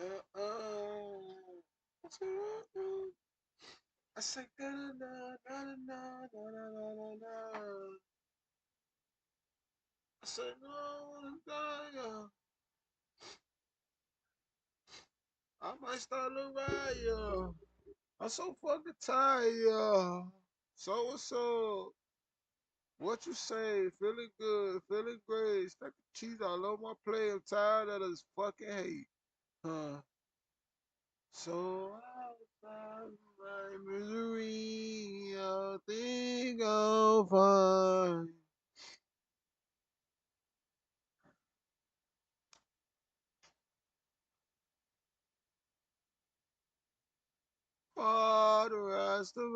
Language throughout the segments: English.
I say, na na na na na na na na. I say, no, no, I might start a riot. I'm so fucking tired. So what's up? What you say? Feeling good, feeling great. Stack the cheese all over my plate. I'm tired of this fucking hate. Huh? So outside my misery, I think I'll find. For the rest of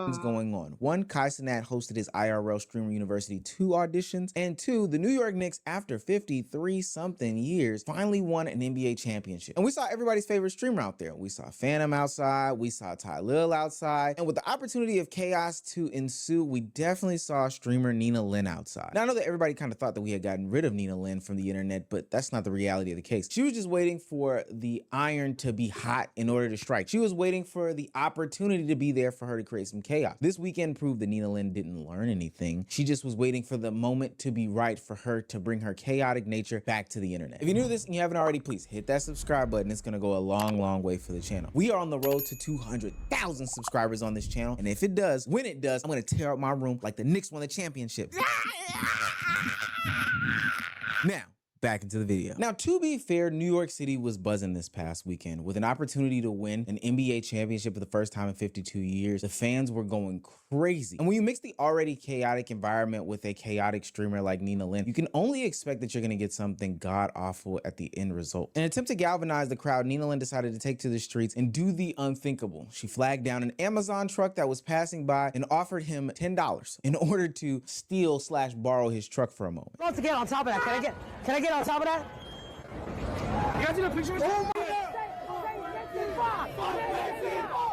Things us. going on. One, Kai Cenat hosted his IRL Streamer University 2 auditions, and two, the New York Knicks, after 53 something years, finally won an NBA championship. And we saw everybody's favorite streamer out there. We saw Phantom outside, we saw Ty Lil outside, and with the opportunity of chaos to ensue, we definitely saw streamer Nina Lynn outside. Now, I know that everybody kind of thought that we had gotten rid of Nina Lynn from the internet, but that's not the reality of the case. She was just waiting for the iron to be hot in order to strike. She was waiting for the opportunity to be there for her to create some chaos. This weekend proved that Nina Lynn didn't learn anything. She just was waiting for the moment to be right for her to bring her chaotic nature back to the internet. If you're new to this and you haven't already, please hit that subscribe button. It's gonna go a long, long way for the channel. We are on the road to 200,000 subscribers on this channel, and if it does, when it does, I'm gonna tear up my room like the Knicks won the championship. Now, back into the video. Now, to be fair, New York City was buzzing this past weekend with an opportunity to win an NBA championship for the first time in 52 years. The fans were going crazy. And when you mix the already chaotic environment with a chaotic streamer like Nina Lynn, you can only expect that you're gonna get something god-awful at the end result. In an attempt to galvanize the crowd, Nina Lynn decided to take to the streets and do the unthinkable. She flagged down an Amazon truck that was passing by and offered him $10 in order to steal/borrow his truck for a moment. I'd love to get on top of that. Can I get on top of that? You guys need a picture with that?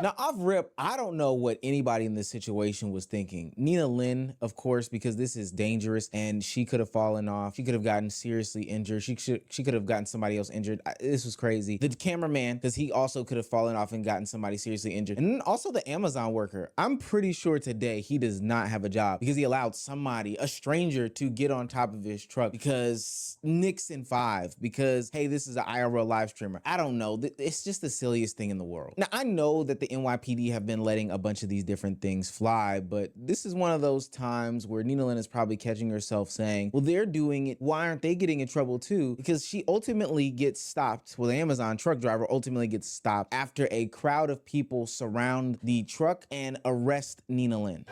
Now, off rip, I don't know what anybody in this situation was thinking. Nina Lynn, of course, because this is dangerous and she could have fallen off. She could have gotten seriously injured. She could have gotten somebody else injured. This was crazy. The cameraman, because he also could have fallen off and gotten somebody seriously injured. And then also the Amazon worker. I'm pretty sure today he does not have a job because he allowed somebody, a stranger, to get on top of his truck because Knicks in 5, because, hey, this is an IRL live streamer. I don't know. It's just the silliest thing in the world. Now, I know that the NYPD have been letting a bunch of these different things fly, but this is one of those times where Nina Lynn is probably catching herself saying, well, they're doing it, why aren't they getting in trouble too? Because she ultimately gets stopped, well, the Amazon truck driver ultimately gets stopped after a crowd of people surround the truck and arrest Nina Lynn.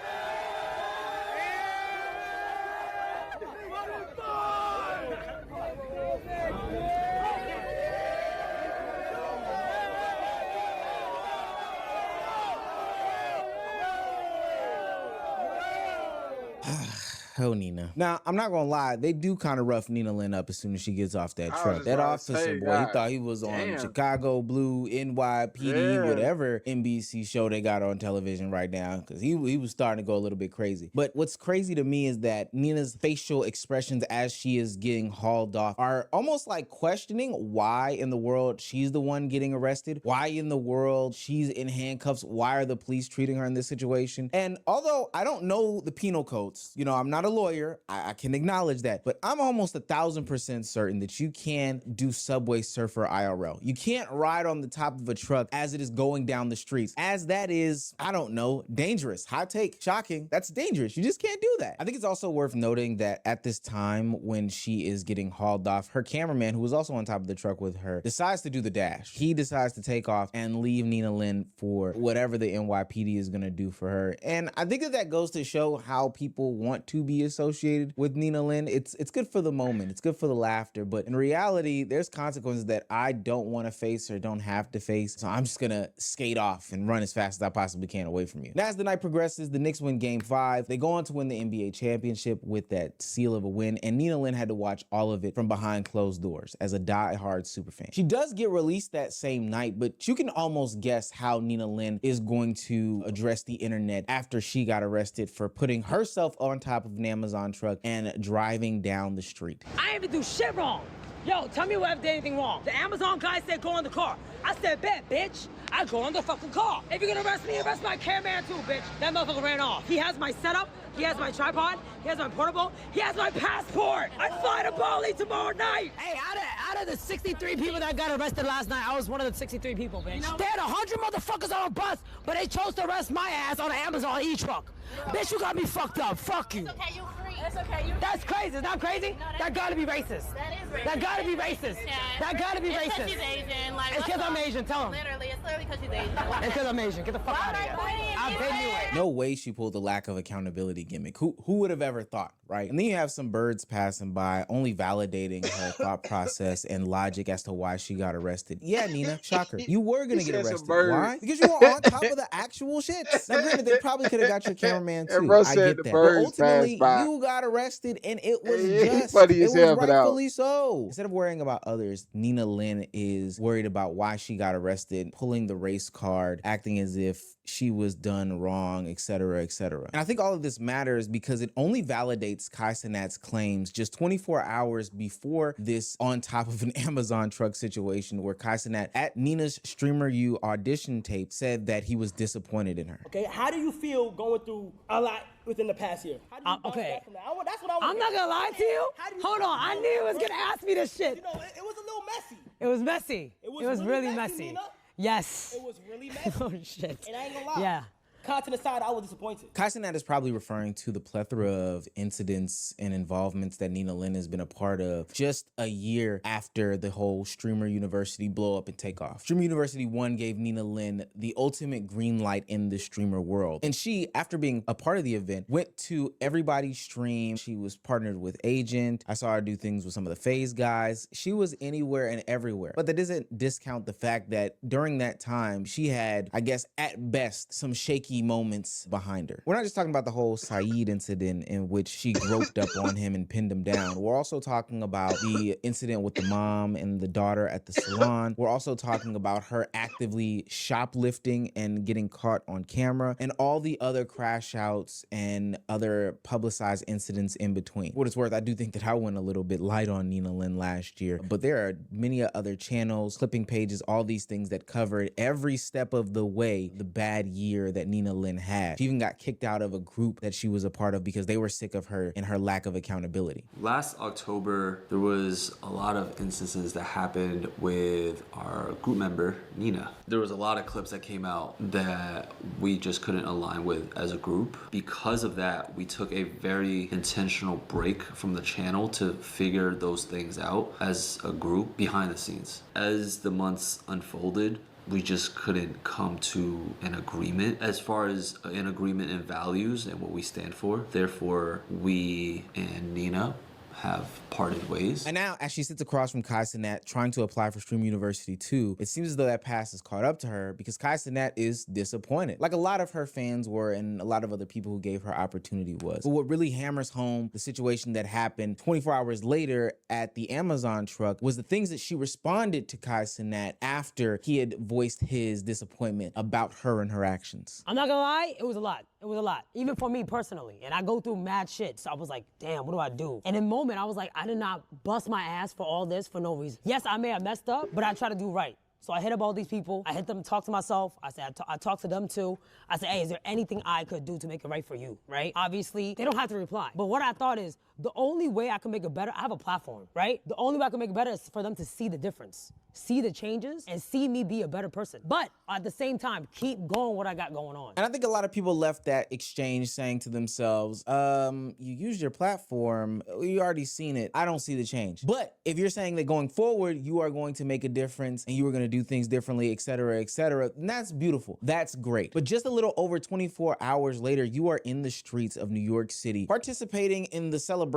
Oh, Nina. Now, I'm not gonna lie, they do kind of rough Nina Lynn up as soon as she gets off that truck. That officer boy, he thought he was on Chicago Blue, NYPD, whatever NBC show they got on television right now, because he was starting to go a little bit crazy. But what's crazy to me is that Nina's facial expressions as she is getting hauled off are almost like questioning why in the world she's the one getting arrested, why in the world she's in handcuffs, why are the police treating her in this situation? And although I don't know the penal codes, you know, I'm not a lawyer, I can acknowledge that, but I'm almost 1,000% certain that you can do Subway Surfer IRL. You can't ride on the top of a truck as it is going down the streets, as that is, I don't know, dangerous. Hot take, shocking, that's dangerous. You just can't do that. I think it's also worth noting that at this time when she is getting hauled off, her cameraman, who was also on top of the truck with her, decides to do the dash. He decides to take off and leave Nina Lynn for whatever the NYPD is gonna do for her. And I think that goes to show how people want to be associated with Nina Lynn. It's good for the moment, it's good for the laughter, but in reality, there's consequences that I don't want to face or don't have to face. So I'm just gonna skate off and run as fast as I possibly can away from you. Now, as the night progresses, the Knicks win Game 5. They go on to win the NBA championship with that seal of a win, and Nina Lynn had to watch all of it from behind closed doors as a die-hard superfan. She does get released that same night, but you can almost guess how Nina Lynn is going to address the internet after she got arrested for putting herself on top of an Amazon truck and driving down the street. I didn't even do shit wrong. Yo, tell me if I did anything wrong. The Amazon guy said go in the car. I said, bet, bitch. I go in the fucking car. If you're gonna arrest me, arrest my cameraman too, bitch. That motherfucker ran off. He has my setup. He has my tripod. He has my portable. He has my passport. I fly to Bali tomorrow night. Hey, out of the 63 people that got arrested last night, I was one of the 63 people, bitch. You know, they had 100 motherfuckers on a bus, but they chose to arrest my ass on an Amazon e-truck. Bitch, you got me fucked up. Fuck you. It's okay, you free. It's okay, you free. That's crazy. It's not crazy? No, that gotta be racist. That is racist. That gotta be racist. That gotta be It's racist. because she's Asian. Like, It's because I'm Asian. Tell him. Literally, it's literally because she's Asian. It's because I'm Asian. Get the fuck out of here. I've been knew it. No way she pulled the lack of accountability gimmick. Who would have ever thought, right? And then you have some birds passing by, only validating her thought process and logic as to why she got arrested. Yeah, Nina, shocker. You were gonna get arrested. Why? Because you were on top of the actual shits. Now, granted, they probably could have got your cameraman too. I get that. But ultimately, you got arrested, and it was just. It was rightfully so. Instead of worrying about others, Nina Lynn is worried about why she got arrested, pulling the race card, acting as if she was done wrong, etc., etc. And I think all of this matters because it only validates Kai Cenat's claims just 24 hours before this on top of an Amazon truck situation where Kai Cenat at Nina's Streamer U audition tape said that he was disappointed in her. Okay, how do you feel going through a lot within the past year? How do you bounce back from that? That's what I want. I'm not gonna lie to you. Hold on, I knew he was gonna ask me this shit. You know, it was a little messy. It was messy. It was really messy. Nina. Yes. It was really messy. Oh shit. And I ain't gonna lie. Yeah. Content aside, I was disappointed. Kai Cenat is probably referring to the plethora of incidents and involvements that Nina Lynn has been a part of just a year after the whole Streamer University blow up and take off. Streamer University 1 gave Nina Lynn the ultimate green light in the streamer world. And she, after being a part of the event, went to everybody's stream. She was partnered with Agent. I saw her do things with some of the FaZe guys. She was anywhere and everywhere. But that doesn't discount the fact that during that time, she had, I guess, at best, some shaky moments behind her. We're not just talking about the whole Saeed incident in which she groped up on him and pinned him down. We're also talking about the incident with the mom and the daughter at the salon. We're also talking about her actively shoplifting and getting caught on camera and all the other crash outs and other publicized incidents in between. For what it's worth, I do think that I went a little bit light on Nina Lynn last year, but there are many other channels, clipping pages, all these things that covered every step of the way the bad year that Nina Lynn had. She even got kicked out of a group that she was a part of because they were sick of her and her lack of accountability. Last October, there was a lot of instances that happened with our group member, Nina. There was a lot of clips that came out that we just couldn't align with as a group. Because of that, we took a very intentional break from the channel to figure those things out as a group behind the scenes. As the months unfolded, we just couldn't come to an agreement as far as an agreement in values and what we stand for. Therefore, we and Nina have parted ways. And now, as she sits across from Kai Cenat trying to apply for Stream University 2, it seems as though that past has caught up to her because Kai Cenat is disappointed. Like a lot of her fans were and a lot of other people who gave her opportunity was. But what really hammers home the situation that happened 24 hours later at the Amazon truck was the things that she responded to Kai Cenat after he had voiced his disappointment about her and her actions. I'm not gonna lie, it was a lot. It was a lot, even for me personally. And I go through mad shit. So I was like, damn, what do I do? And in the moment, I was like, I did not bust my ass for all this for no reason. Yes, I may have messed up, but I try to do right. So I hit up all these people. I hit them, talk to myself. I said, I talked to them too. I said, hey, is there anything I could do to make it right for you, right? Obviously, they don't have to reply. But what I thought is, the only way I can make it better, I have a platform, right? The only way I can make it better is for them to see the difference, see the changes, and see me be a better person. But at the same time, keep going what I got going on. And I think a lot of people left that exchange saying to themselves, you used your platform, you already seen it, I don't see the change. But if you're saying that going forward, you are going to make a difference and you are gonna do things differently, etc., then that's beautiful, that's great. But just a little over 24 hours later, you are in the streets of New York City, participating in the celebration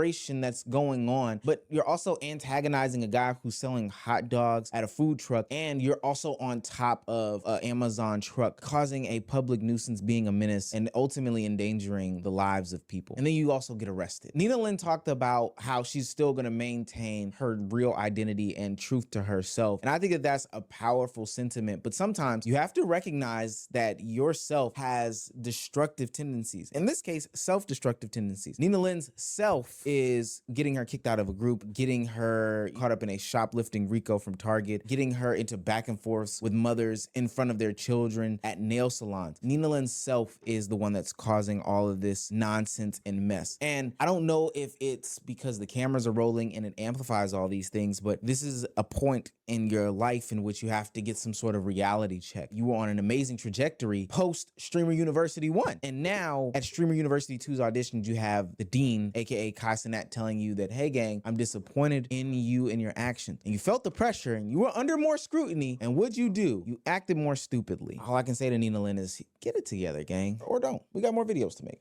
that's going on, but you're also antagonizing a guy who's selling hot dogs at a food truck, and you're also on top of an Amazon truck, causing a public nuisance, being a menace, and ultimately endangering the lives of people. And then you also get arrested. Nina Lynn talked about how she's still gonna maintain her real identity and truth to herself. And I think that that's a powerful sentiment, but sometimes you have to recognize that yourself has destructive tendencies. In this case, self-destructive tendencies. Nina Lynn's self stuff is getting her kicked out of a group, getting her caught up in a shoplifting RICO from Target, getting her into back and forths with mothers in front of their children at nail salons. Nina Lynn's self is the one that's causing all of this nonsense and mess. And I don't know if it's because the cameras are rolling and it amplifies all these things, but this is a point in your life in which you have to get some sort of reality check. You were on an amazing trajectory post Streamer University 1. And now at Streamer University 2's auditions, you have the dean, aka Kai Cenat, telling you that, hey gang, I'm disappointed in you and your actions. And you felt the pressure and you were under more scrutiny. And what'd you do? You acted more stupidly. All I can say to Nina Lynn is get it together, gang, or don't. We got more videos to make.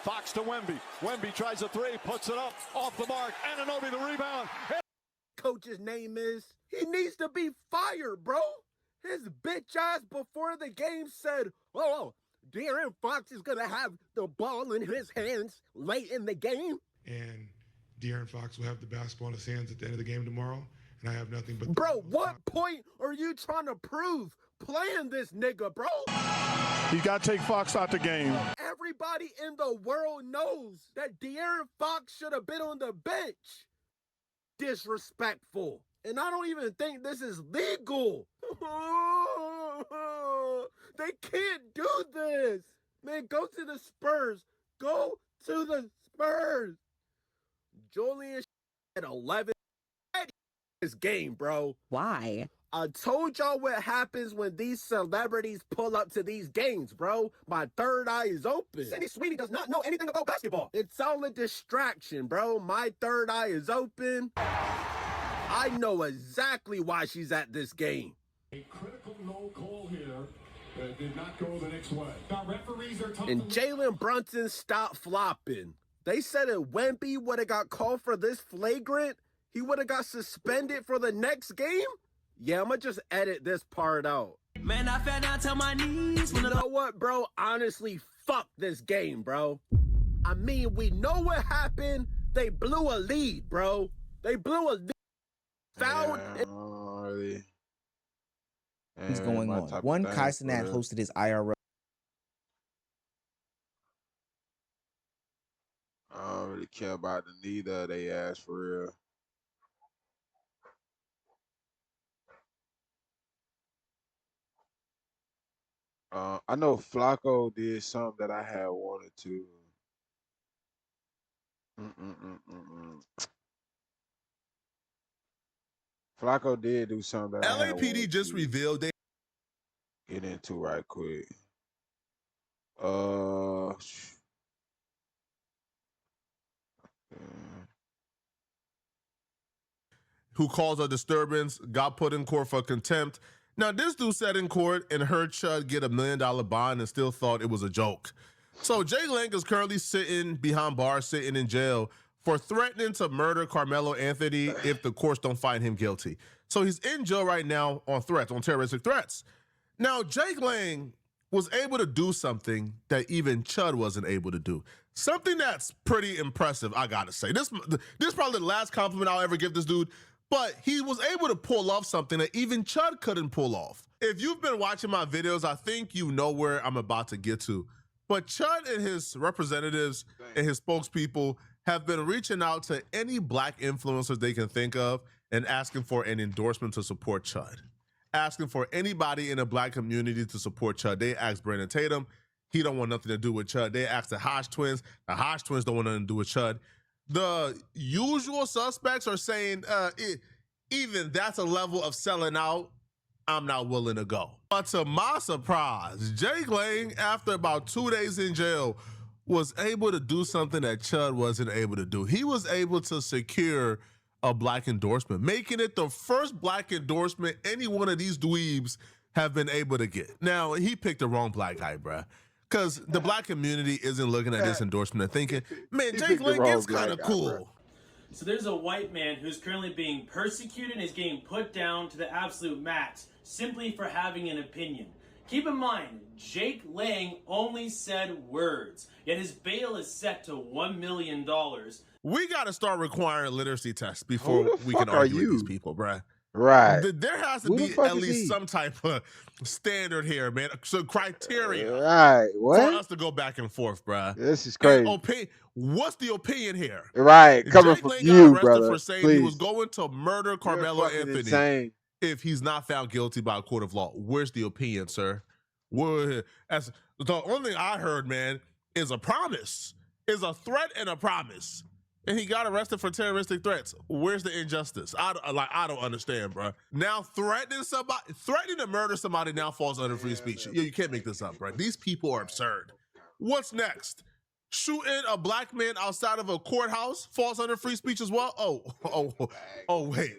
Fox to Wemby. Wemby tries a three, puts it up, off the mark. Anunoby the rebound. Coach's name is, he needs to be fired, bro. His bitch ass before the game said, oh, De'Aaron Fox is going to have the ball in his hands late in the game. And De'Aaron Fox will have the basketball in his hands at the end of the game tomorrow. And I have nothing but... Bro, what point are you trying to prove playing this nigga, bro? You got to take Fox out the game. Everybody in the world knows that De'Aaron Fox should have been on the bench. Disrespectful. And I don't even think this is legal. They can't do this. Man, go to the Spurs. Go to the Spurs. Julian at 11. This game, bro. Why? I told y'all what happens when these celebrities pull up to these games, bro. My third eye is open. Cindy Sweeney does not know anything about basketball. It's all a distraction, bro. My third eye is open. I know exactly why she's at this game. A critical no call here that did not go the next way. Now referees are talking. And Jalen Brunson stopped flopping. They said if Wemby would have got called for this flagrant, he would have got suspended for the next game? Yeah, I'm going to just edit this part out. Man, I fell down to my knees. You know what, bro? Honestly, fuck this game, bro. I mean, we know what happened. They blew a lead, bro. They blew a lead. Fouled. What's going on? One, Kai Cenat hosted his IRL. I don't really care about the neither of they ass for real. I know Flacco did something that I had wanted to. Flacco did do something that LAPD just revealed they get into right quick. who caused a disturbance got put in court for contempt. Now, this dude sat in court and heard Chud get $1 million bond and still thought it was a joke. So Jay Lang is currently sitting behind bars, sitting in jail for threatening to murder Carmelo Anthony if the courts don't find him guilty. So he's in jail right now on threats, on terroristic threats. Now, Jake Lang was able to do something that even Chud wasn't able to do. Something that's pretty impressive, I gotta say. This is probably the last compliment I'll ever give this dude, but he was able to pull off something that even Chud couldn't pull off. If you've been watching my videos, I think you know where I'm about to get to. But Chud and his representatives and his spokespeople have been reaching out to any black influencers they can think of and asking for an endorsement to support Chud. Asking for anybody in the black community to support Chud. They asked Brandon Tatum. He don't want nothing to do with Chud. They asked the Hodge twins. The Hodge twins don't want nothing to do with Chud. The usual suspects are saying even that's a level of selling out. I'm not willing to go. But to my surprise, Jake Lang, after about 2 days in jail, was able to do something that Chud wasn't able to do. He was able to secure a black endorsement, making it the first black endorsement any one of these dweebs have been able to get. Now, he picked the wrong black guy, bruh. Because the black community isn't looking at this endorsement and thinking, man, Jake Lang is kind of cool. So there's a white man who's currently being persecuted and is getting put down to the absolute max simply for having an opinion. Keep in mind, Jake Lang only said words, yet his bail is set to $1 million. We got to start requiring literacy tests before we can argue with these people, bruh. Right. There has to be at least some type of standard here, man. So criteria for us to go back and forth, bruh. This is crazy. What's the opinion here? Right. Coming Jake from Lang you, got arrested brother. for saying Please. he was going to murder Carmelo Anthony insane. if he's not found guilty by a court of law. Where's the opinion, sir? As the only thing I heard, man, is a promise, is a threat and a promise. And he got arrested for terroristic threats. Where's the injustice? I don't understand, bro. Now threatening to murder somebody now falls under free speech. You can't make this up, bro. These people are absurd. What's next? Shooting a black man outside of a courthouse falls under free speech as well? Oh, wait.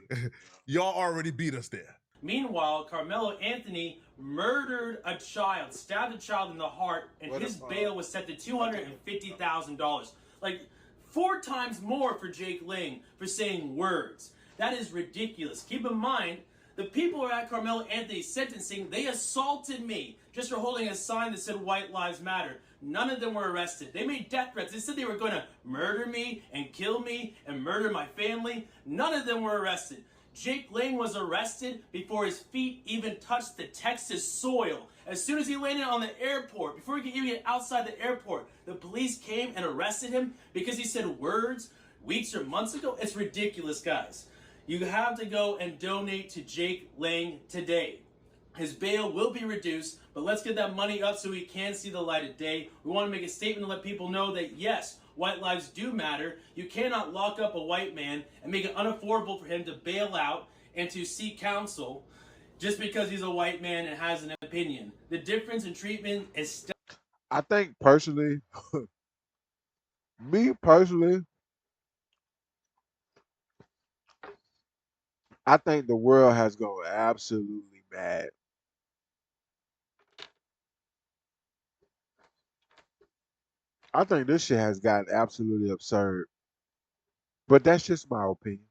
Y'all already beat us there. Meanwhile, Carmelo Anthony murdered a child, stabbed a child in the heart, and his bail was set to $250,000. Like, 4 times more for Jake Lang for saying words. That is ridiculous. Keep in mind, the people who are at Carmelo Anthony's sentencing, they assaulted me just for holding a sign that said White Lives Matter. None of them were arrested. They made death threats. They said they were going to murder me and kill me and murder my family. None of them were arrested. Jake Lang was arrested before his feet even touched the Texas soil. As soon as he landed on the airport, before he could even get outside the airport, the police came and arrested him because he said words weeks or months ago. It's ridiculous, guys. You have to go and donate to Jake Lang today. His bail will be reduced, but let's get that money up so he can see the light of day. We want to make a statement to let people know that, yes, white lives do matter. You cannot lock up a white man and make it unaffordable for him to bail out and to seek counsel just because he's a white man and has an opinion. The difference in treatment is I think personally, me personally, I think the world has gone absolutely mad. I think this shit has gotten absolutely absurd. But that's just my opinion.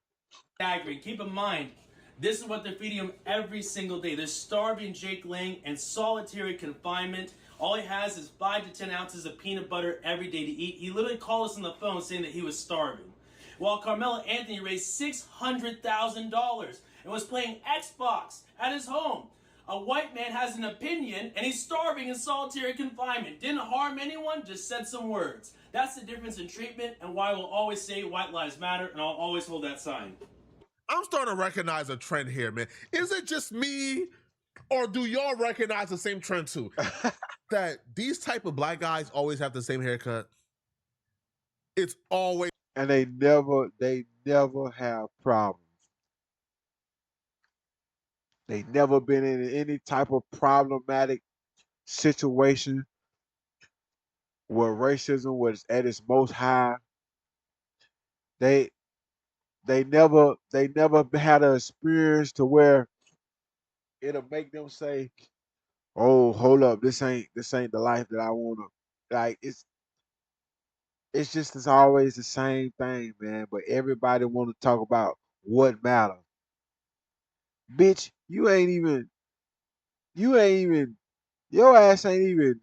staggering. Keep in mind, this is what they're feeding him every single day. They're starving Jake Lang in solitary confinement. All he has is 5 to 10 ounces of peanut butter every day to eat. He literally called us on the phone saying that he was starving. While Carmelo Anthony raised $600,000 and was playing Xbox at his home. A white man has an opinion and he's starving in solitary confinement. Didn't harm anyone, just said some words. That's the difference in treatment and why we'll always say white lives matter, and I'll always hold that sign. I'm starting to recognize a trend here, man. Is it just me, or do y'all recognize the same trend too? That these type of black guys always have the same haircut. It's always, and they never have problems. They never been in any type of problematic situation where racism was at its most high. They never had an experience to where it'll make them say, "Oh, hold up, this ain't the life that I wanna." Like it's always the same thing, man. But everybody want to talk about what matter. Bitch, your ass ain't even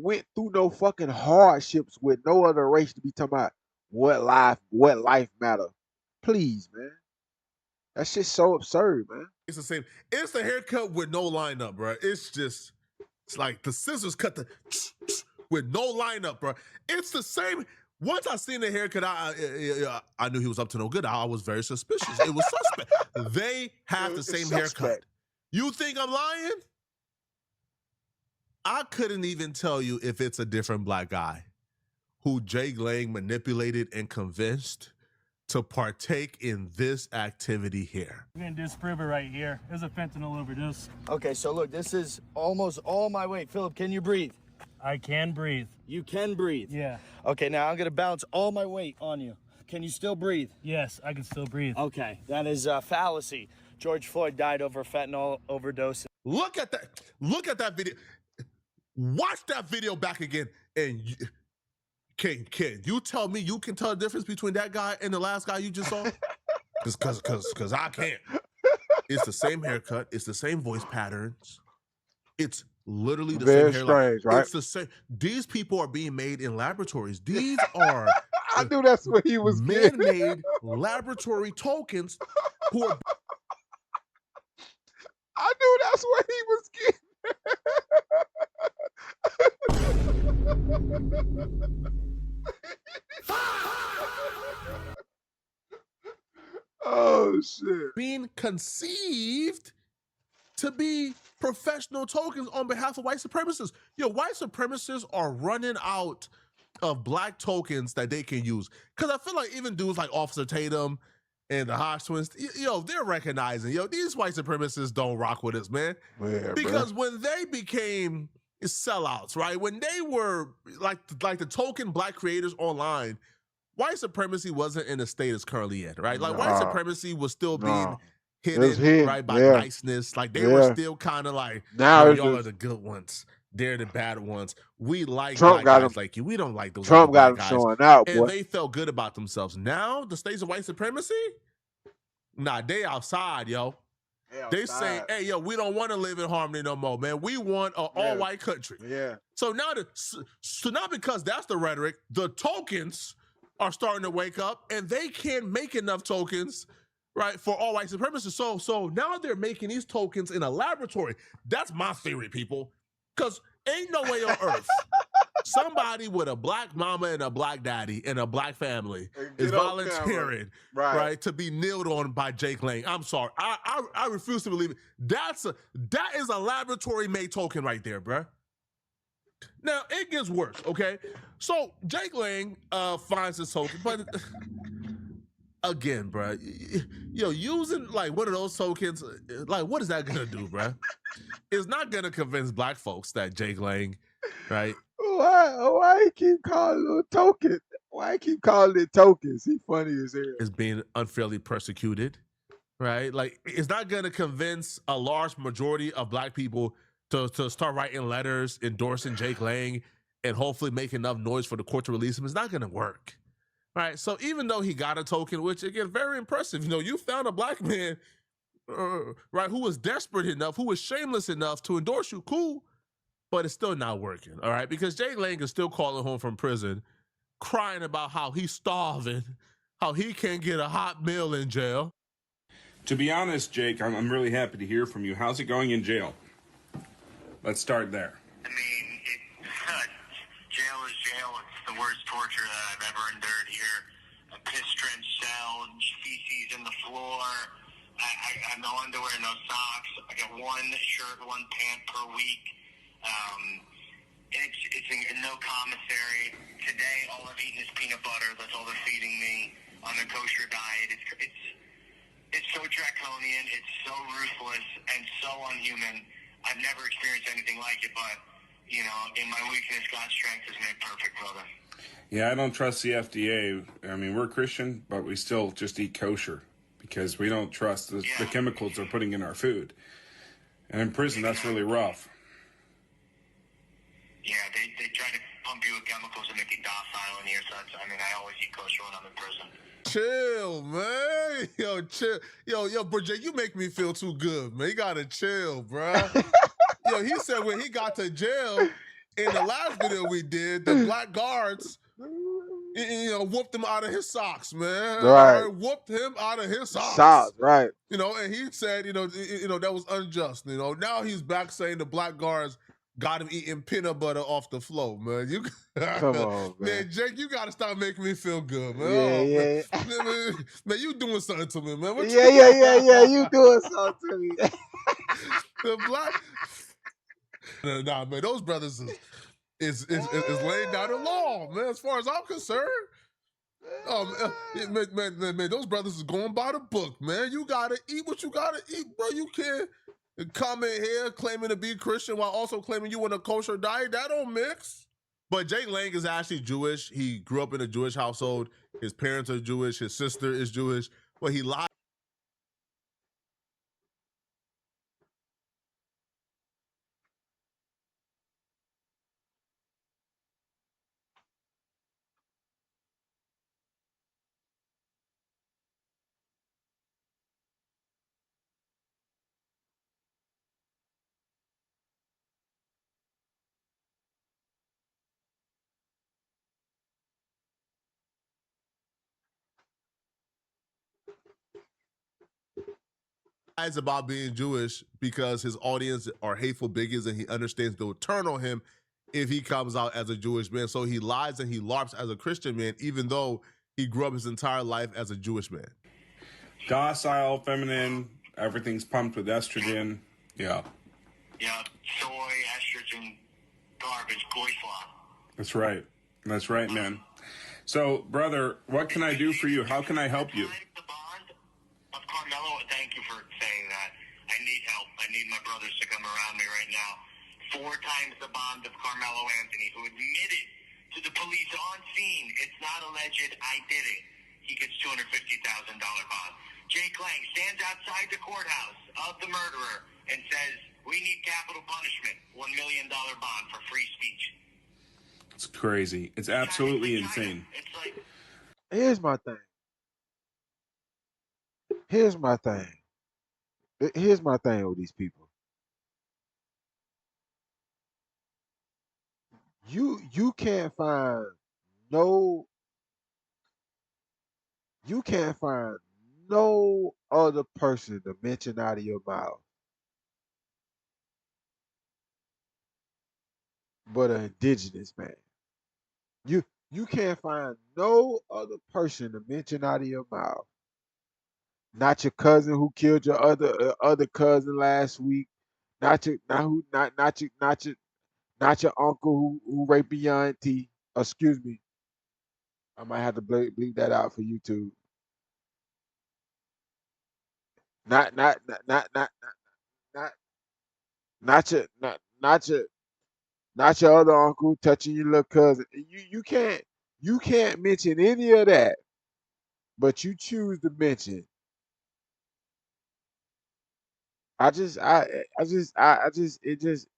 went through no fucking hardships with no other race to be talking about what life matter. Please, man. That shit's so absurd, man. it's the same. It's the haircut with no lineup, bro. It's like the scissors cut the with no lineup, bro. It's the same. Once I seen the haircut, I knew he was up to no good. I was very suspicious. It was suspect. They have the same haircut. You think I'm lying? I couldn't even tell you if it's a different black guy who Jake Lang manipulated and convinced to partake in this activity here. We're gonna disprove it right here. There's a fentanyl overdose. Okay, so look, this is almost all my weight. Philip, can you breathe? I can breathe. You can breathe? Yeah. Okay, now I'm gonna bounce all my weight on you. Can you still breathe? Yes, I can still breathe. Okay, that is a fallacy. George Floyd died over fentanyl overdose. Look at that. Look at that video. Watch that video back again. And can you tell me you can tell the difference between that guy and the last guy you just saw? Because I can't. It's the same haircut. It's the same voice patterns. It's literally the Very same hairline. strange, right? It's the same. These people are being made in laboratories. These are I knew that's what he was getting. man-made laboratory tokens who are. I knew that's what he was getting. Oh shit. Being conceived to be professional tokens on behalf of white supremacists. Yo, white supremacists are running out of black tokens that they can use. Because I feel like even dudes like Officer Tatum and the Hodge twins, yo, they're recognizing, yo, these white supremacists don't rock with us, man. Yeah, because when they became sellouts, right? When they were like the token black creators online, white supremacy wasn't in the state it's currently in, right? Like white supremacy was still being hidden, right, by niceness. Like they were still kind of like, now y'all are the good ones. They're the bad ones. We like Trump black got guys like you. We don't like those Trump got other him black guys. showing out, and boy. they felt good about themselves. Now the states of white supremacy, nah, they outside, yo. They say, hey, yo, we don't want to live in harmony no more, man. We want an all-white country. Yeah. So now, now because that's the rhetoric, the tokens are starting to wake up, and they can't make enough tokens, right, for all white supremacists. So now they're making these tokens in a laboratory. That's my theory, people. Because ain't no way on earth somebody with a black mama and a black daddy and a black family is volunteering, right, to be kneeled on by Jake Lang. I'm sorry. I refuse to believe it. That is a laboratory-made token right there, bruh. Now, it gets worse, okay? So, Jake Lang finds this token, but again, bruh, yo, using like one of those tokens, like, what is that gonna do, bruh? It's not gonna convince black folks that Jake Lang, right? Why he keep calling it a token? Why he keep calling it tokens? He funny as hell. Is being unfairly persecuted, right? Like, it's not gonna convince a large majority of black people to start writing letters endorsing Jake Lang and hopefully make enough noise for the court to release him. It's not gonna work, right? So even though he got a token, which again, very impressive, you know, you found a black man, right, who was desperate enough, who was shameless enough to endorse you, cool, but it's still not working, all right? Because Jake Lang is still calling home from prison, crying about how he's starving, how he can't get a hot meal in jail. To be honest, Jake, I'm really happy to hear from you. How's it going in jail? Let's start there. I mean, jail is jail. It's the worst torture that I've ever endured here. A piss-drenched cell, feces in the floor. I have no underwear, no socks. I got one shirt, one pant per week. It's in no commissary. Today, all I've eaten is peanut butter. That's all they're feeding me on a kosher diet. It's so draconian. It's so ruthless and so unhuman. I've never experienced anything like it, but, you know, in my weakness, God's strength is made perfect, brother. Yeah, I don't trust the FDA. I mean, we're Christian, but we still just eat kosher because we don't trust the chemicals they're putting in our food. And in prison, that's really rough. Yeah, they try to pump you with chemicals and make you docile in here, so I always eat kosher when I'm in prison. Chill, man. Yo, chill. Yo, bro, Jay, you make me feel too good, man. You gotta chill, bro. Yo, he said when he got to jail, in the last video we did, the black guards, you know, whooped him out of his socks, man. Right. Whooped him out of his socks. Socks, right. You know, and he said, you know, that was unjust. You know, now he's back saying the black guards got him eating peanut butter off the floor, man. You come on, man. Jake, you gotta stop making me feel good, man. Yeah, man, you doing something to me, man. What yeah. You doing something to me. The black, nah, man. Those brothers is laying down the law, man. As far as I'm concerned, Oh man, those brothers is going by the book, man. You gotta eat what you gotta eat, bro. You can't come in here claiming to be Christian while also claiming you in a kosher diet. That don't mix. But Jake Lang is actually Jewish. He grew up in a Jewish household. His parents are Jewish. His sister is Jewish. But he lied about being Jewish because his audience are hateful bigots and he understands they'll turn on him if he comes out as a Jewish man. So he lies and he LARPs as a Christian man, even though he grew up his entire life as a Jewish man. Docile, feminine, everything's pumped with estrogen. Yeah. Yeah, soy, estrogen, garbage, goy slop. That's right. That's right, man. So, brother, what can I do for you? How can I help you? Of Carmelo, thank you for saying that. I need help. I need my brothers to come around me right now. 4 times the bond of Carmelo Anthony, who admitted to the police on scene, it's not alleged, I did it. He gets $250,000 bond. Jake Lang stands outside the courthouse of the murderer and says, we need capital punishment, $1 million bond for free speech. It's crazy. It's absolutely insane. It's like, Here's my thing. Here's my thing. Here's my thing with these people. You can't find no you can't find no other person to mention out of your mouth but an indigenous man. You can't find no other person to mention out of your mouth. Not your cousin who killed your other cousin last week. Not your not who not your uncle who raped your auntie. Excuse me. I might have to bleep that out for YouTube. Not not not not not not not your not your other uncle touching your little cousin. You can't mention any of that, but you choose to mention. It just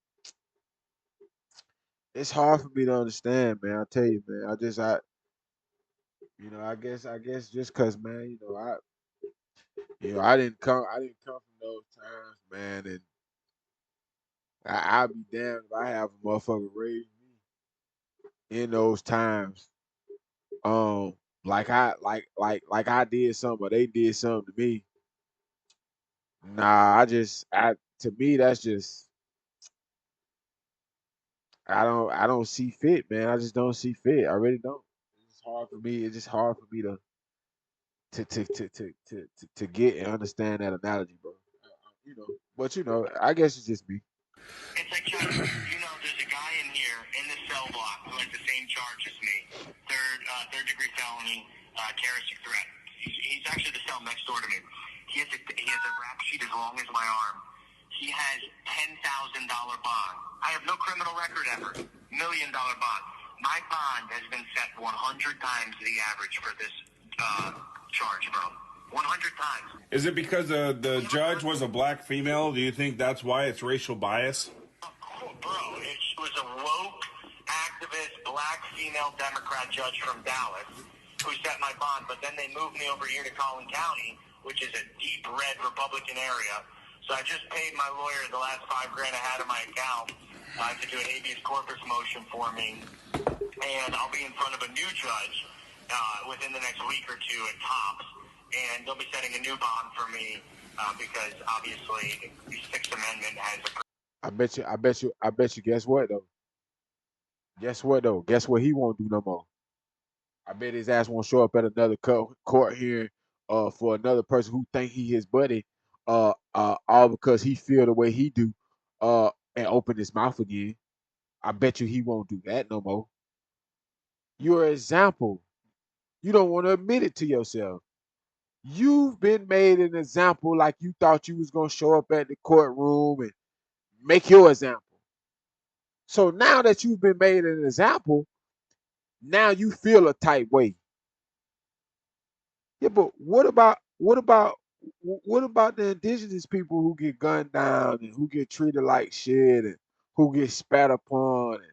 it's hard for me to understand, man. I tell you, man. I guess just cause, man, I didn't come from those times, man, and I'll be damned if I have a motherfucker raise me in those times. Um, like I did something or they did something to me. Nah, to me that's just I don't see fit, man. I just don't see fit. I really don't. It's hard for me. It's just hard for me to get and understand that analogy, bro. But I guess it's just me. it's like, Chuck, there's a guy in here in the cell block who has the same charge as me. Third degree felony, terroristic threat. He's actually the cell next door to me. He has a rap sheet as long as my arm. He has $10,000 bond. I have no criminal record ever. $1 million bond. My bond has been set 100 times the average for this charge, bro. 100 times. Is it because the judge was a black female? Do you think that's why it's racial bias? Bro, it was a woke, activist, black female Democrat judge from Dallas who set my bond, but then they moved me over here to Collin County, which is a deep red Republican area. So I just paid my lawyer the last $5,000 I had in my account to do an habeas corpus motion for me, and I'll be in front of a new judge within the next week or two at tops, and they'll be setting a new bond for me because obviously the Sixth Amendment has a. I bet you. Guess what though? Guess what he won't do no more. I bet his ass won't show up at another court hearing for another person who think he his buddy all because he feel the way he do and open his mouth again. I bet you he won't do that no more. You're an example. You don't want to admit it to yourself. You've been made an example like you thought you was going to show up at the courtroom and make your example. So now that you've been made an example, now you feel a type way. Yeah, but what about the indigenous people who get gunned down and who get treated like shit and who get spat upon and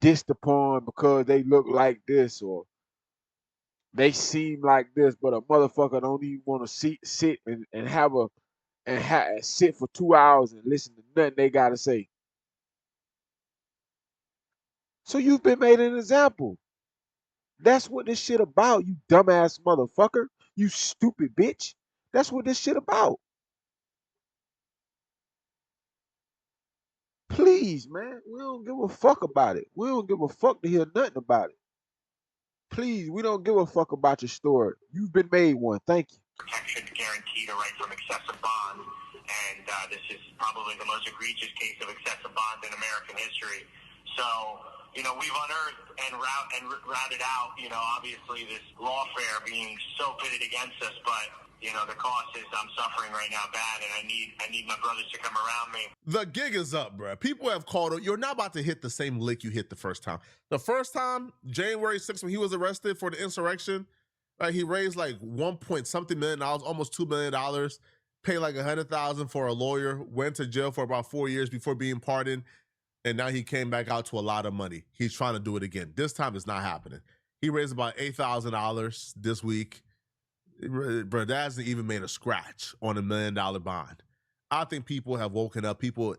dissed upon because they look like this or they seem like this, but a motherfucker don't even want to sit and have a sit for 2 hours and listen to nothing they gotta say. So you've been made an example. That's what this shit about, you dumbass motherfucker. You stupid bitch. That's what this shit about. Please, man. We don't give a fuck about it. We don't give a fuck to hear nothing about it. Please, we don't give a fuck about your story. You've been made one. Thank you. Protection guaranteed a right from excessive bond, and this is probably the most egregious case of excessive bond in American history. So, we've unearthed and routed out, obviously this lawfare being so pitted against us, but the cost is I'm suffering right now bad, and I need my brothers to come around me. The gig is up, bro. People have called it. You're not about to hit the same lick you hit the first time. The first time, January 6th, when he was arrested for the insurrection, right, he raised like $1.something million, almost $2 million, paid like $100,000 for a lawyer, went to jail for about 4 years before being pardoned, and now he came back out to a lot of money. He's trying to do it again. This time it's not happening. He raised about $8,000 this week. Bro, that hasn't even made a scratch on $1 million bond. I think people have woken up. People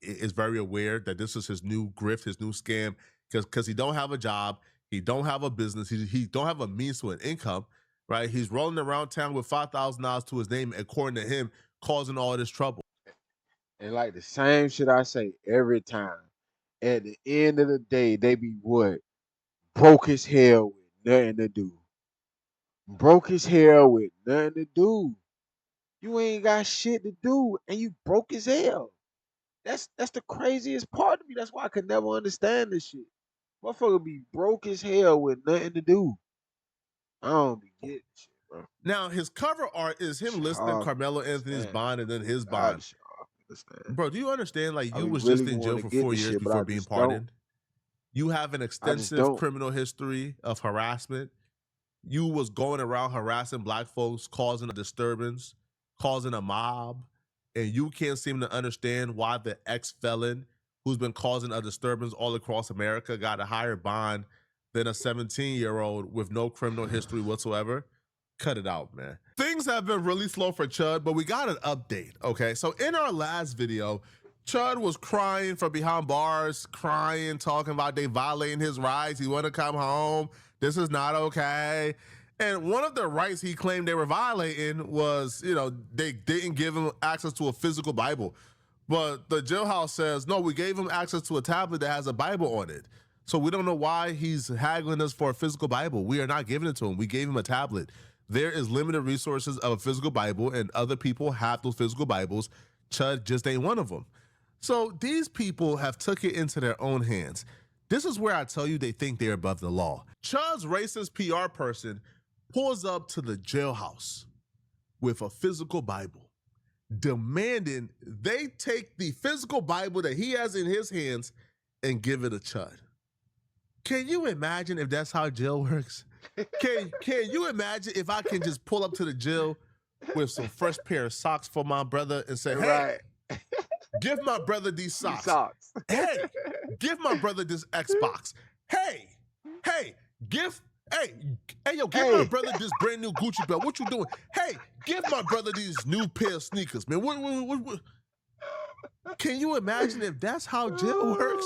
is very aware that this is his new grift, his new scam, because he don't have a job, he don't have a business, he don't have a means to an income, right? He's rolling around town with $5,000 to his name, according to him, causing all this trouble. And like the same shit I say every time. At the end of the day, they be what? Broke as hell with nothing to do. Broke as hell with nothing to do. You ain't got shit to do and you broke as hell. That's the craziest part of me. That's why I could never understand this shit. Motherfucker be broke as hell with nothing to do. I don't be getting shit, bro. Now, his cover art is him listing Carmelo Anthony's bond and then his bond. Bro, do you understand? Like, you was really just in jail for 4 years before being pardoned. You have an extensive criminal history of harassment. You was going around harassing black folks, causing a disturbance, causing a mob, and you can't seem to understand why the ex-felon who's been causing a disturbance all across America got a higher bond than a 17-year-old with no criminal history whatsoever. Cut it out, man. Things have been really slow for Chud, but we got an update, okay? So in our last video, Chud was crying from behind bars, crying, talking about they violating his rights. He want to come home. This is not okay. And one of the rights he claimed they were violating was, they didn't give him access to a physical Bible. But the jailhouse says, no, we gave him access to a tablet that has a Bible on it. So we don't know why he's haggling us for a physical Bible. We are not giving it to him. We gave him a tablet. There is limited resources of a physical Bible, and other people have those physical Bibles. Chud just ain't one of them. So these people have took it into their own hands. This is where I tell you they think they're above the law. Chud's racist PR person pulls up to the jailhouse with a physical Bible, demanding they take the physical Bible that he has in his hands and give it to Chud. Can you imagine if that's how jail works? Can you imagine if I can just pull up to the jail with some fresh pair of socks for my brother and say, hey, give my brother these socks. Hey, give my brother this Xbox. Hey, give my brother this brand new Gucci belt. What you doing? Hey, give my brother these new pair of sneakers, man. What? Can you imagine if that's how jail works?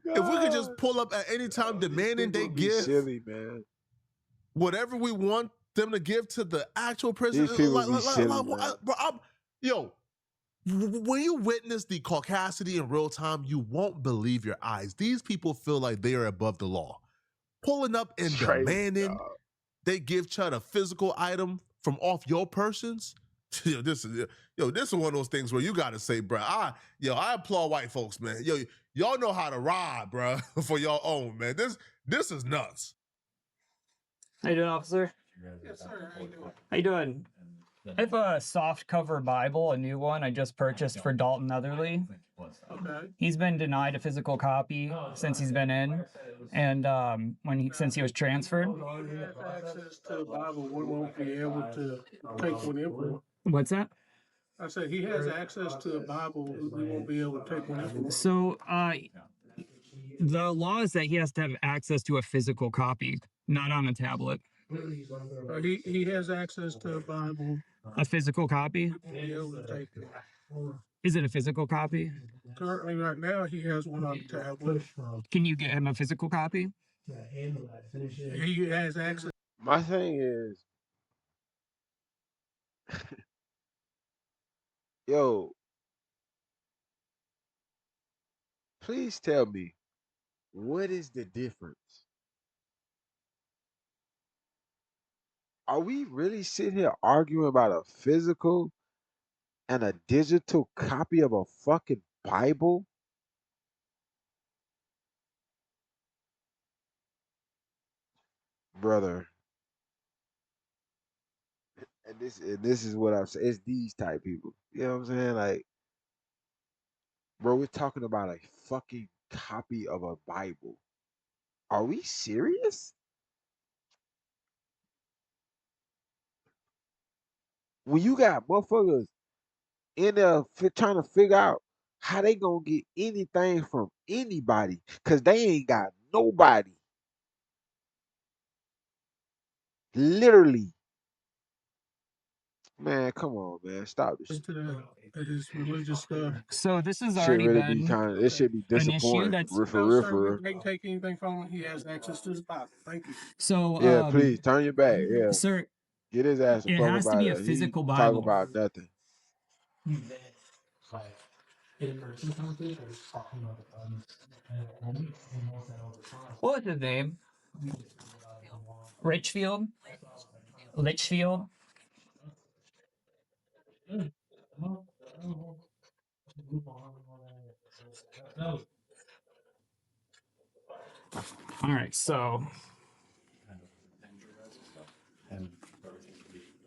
If we could just pull up at any time demanding they give silly, man. Whatever we want them to give to the actual prison. When you witness the caucasity in real time, you won't believe your eyes. These people feel like they are above the law. Pulling up and demanding they give Chud a physical item from off your persons. This is one of those things where you gotta say, bro, I applaud white folks, man. Y'all know how to ride, bro, for your own, man. This is nuts. How you doing, officer? Yes, sir. How you doing? How you doing? I have a soft cover Bible, a new one I just purchased for Dalton Otherly. Okay. He's been denied a physical copy since he's been in, and since he was transferred. If he has access to the Bible, we won't be able to take one in for him. What's that? I said he has access to the Bible. We won't be able to take one in for him. So, the law is that he has to have access to a physical copy, not on a tablet. He has access to the Bible. A physical copy? We'll be able to take it. Is it a physical copy? Currently, right now, he has one on the tablet. Can you get him a physical copy? He has access. My thing is, yo, please tell me, what is the difference? Are we really sitting here arguing about a physical and a digital copy of a fucking Bible? Brother. And this is what I'm saying. It's these type people. You know what I'm saying? Like, bro, we're talking about a fucking copy of a Bible. Are we serious? When you got motherfuckers in there trying to figure out how they gonna get anything from anybody, cause they ain't got nobody. Literally. Man, come on, man. Stop this shit. Into his religious stuff. So this has Shit already really be been kind of, it should be an issue disappointing. that's... For No, real, sir, for we real. can't take anything from him. He has access to his Bible. Thank you. So, Yeah, please turn your back. Yeah, sir, get his ass the it fuck has up to out be a of there. He physical talking Bible. about nothing. What was his name? Richfield? Litchfield? All right, so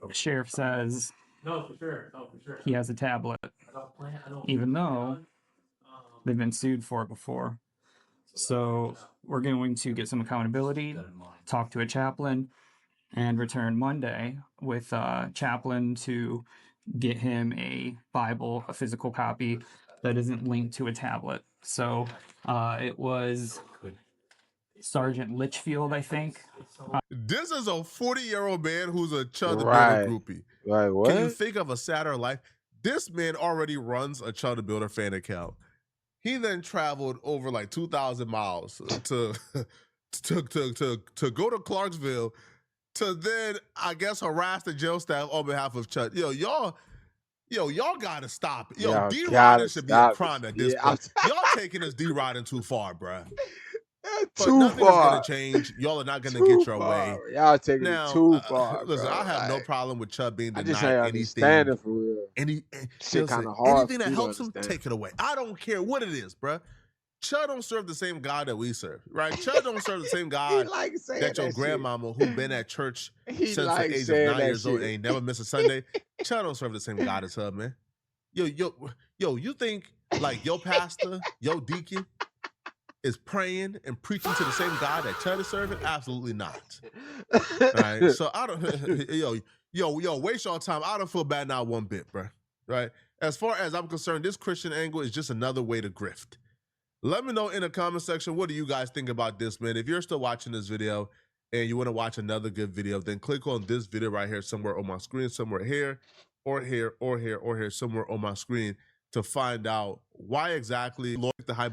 the sheriff says he has a tablet, even though they've been sued for it before. So we're going to get some accountability, talk to a chaplain, and return Monday with a chaplain to get him a Bible, a physical copy that isn't linked to a tablet. So it was Sergeant Litchfield, I think. This is a 40-year-old man who's a Chud the Builder Right. groupie. Like what? Can you think of a sadder life? This man already runs a Chud the Builder fan account. He then traveled over like 2,000 miles to to go to Clarksville to then, I guess, harass the jail staff on behalf of Chud. Y'all gotta stop. Y'all D-riding gotta should be a stop crime this. at this Yeah, point. Y'all taking this D-riding too far, bruh. But too nothing is far. gonna change. Y'all are not gonna Too get your far. way. Y'all taking it Now, too far, listen, bro. I have no Like, problem with Chud being I just denied ain't anything. understanding for real. Shit Listen, kind of hard anything for that me to helps him, understand. take it away. I don't care what it is, bruh. Chud don't serve the same God that we serve, right? Chud don't serve the same God like saying that your that grandmama, who been at church He since like the age of saying 9 that years old shit. and ain't never missed a Sunday. Chud don't serve the same God as her, man. Yo, you think like your pastor, your deacon is praying and preaching to the same God that Chud is serving? Absolutely not. All right, so I don't, yo, waste your time. I don't feel bad not one bit, bro. Right? As far as I'm concerned, this Christian angle is just another way to grift. Let me know in the comment section, what do you guys think about this, man? If you're still watching this video and you want to watch another good video, then click on this video right here somewhere on my screen, somewhere here, or here, or here, or here, somewhere on my screen to find out why exactly the high.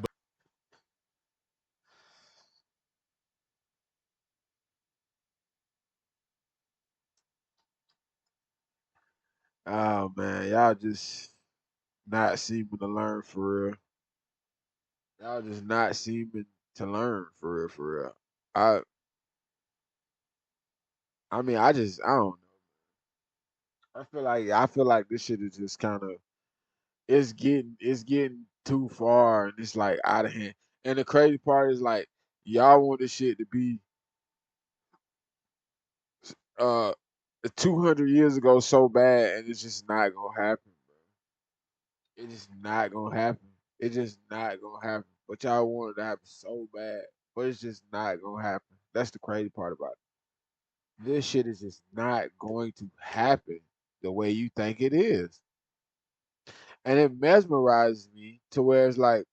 Oh man, y'all just not seeming to learn for real. Y'all just not seeming to learn for real, for real. I mean, I don't know. I feel like this shit is just kind of it's getting too far and it's like out of hand. And the crazy part is like y'all want this shit to be uh 200 years ago so bad, and it's just not gonna happen, bro. It's just not gonna happen. It's just not gonna happen. But y'all want it to happen so bad, but it's just not gonna happen. That's the crazy part about it. This shit is just not going to happen the way you think it is. And it mesmerizes me to where it's like,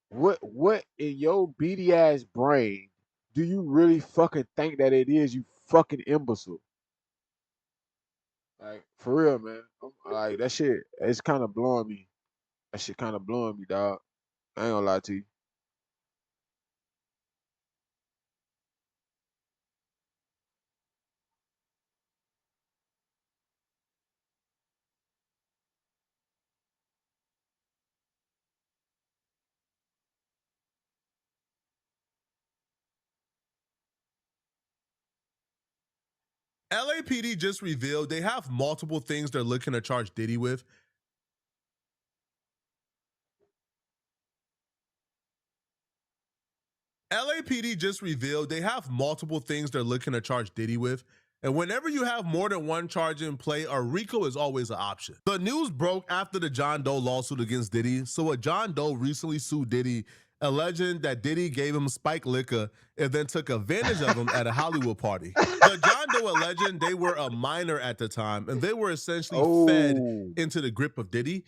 what in your beady ass brain do you really fucking think that it is, you fucking imbecile? Like, for real, man. Like, that shit, it's kind of blowing me. That shit kind of blowing me, dog. I ain't gonna lie to you. LAPD just revealed they have multiple things they're looking to charge Diddy with. LAPD just revealed they have multiple things they're looking to charge Diddy with. And whenever you have more than one charge in play, a RICO is always an option. The news broke after the John Doe lawsuit against Diddy. So a John Doe recently sued Diddy, alleging that Diddy gave him spiked liquor and then took advantage of him at a Hollywood party. The John Doe alleging they were a minor at the time and they were essentially fed into the grip of Diddy.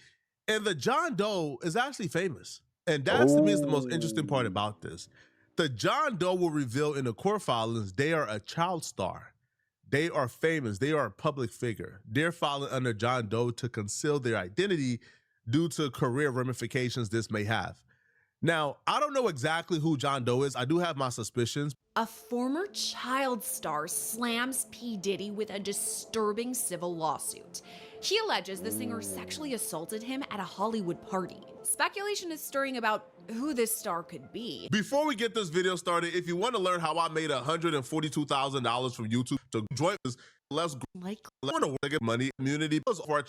And the John Doe is actually famous. And that to me is the most interesting part about this. The John Doe will reveal in the court filings they are a child star. They are famous. They are a public figure. They're filing under John Doe to conceal their identity due to career ramifications this may have. Now, I don't know exactly who John Doe is. I do have my suspicions. A former child star slams P. Diddy with a disturbing civil lawsuit. He alleges the singer sexually assaulted him at a Hollywood party. Speculation is stirring about who this star could be. Before we get this video started, if you want to learn how I made $142,000 from YouTube to join us, let's want to get money community.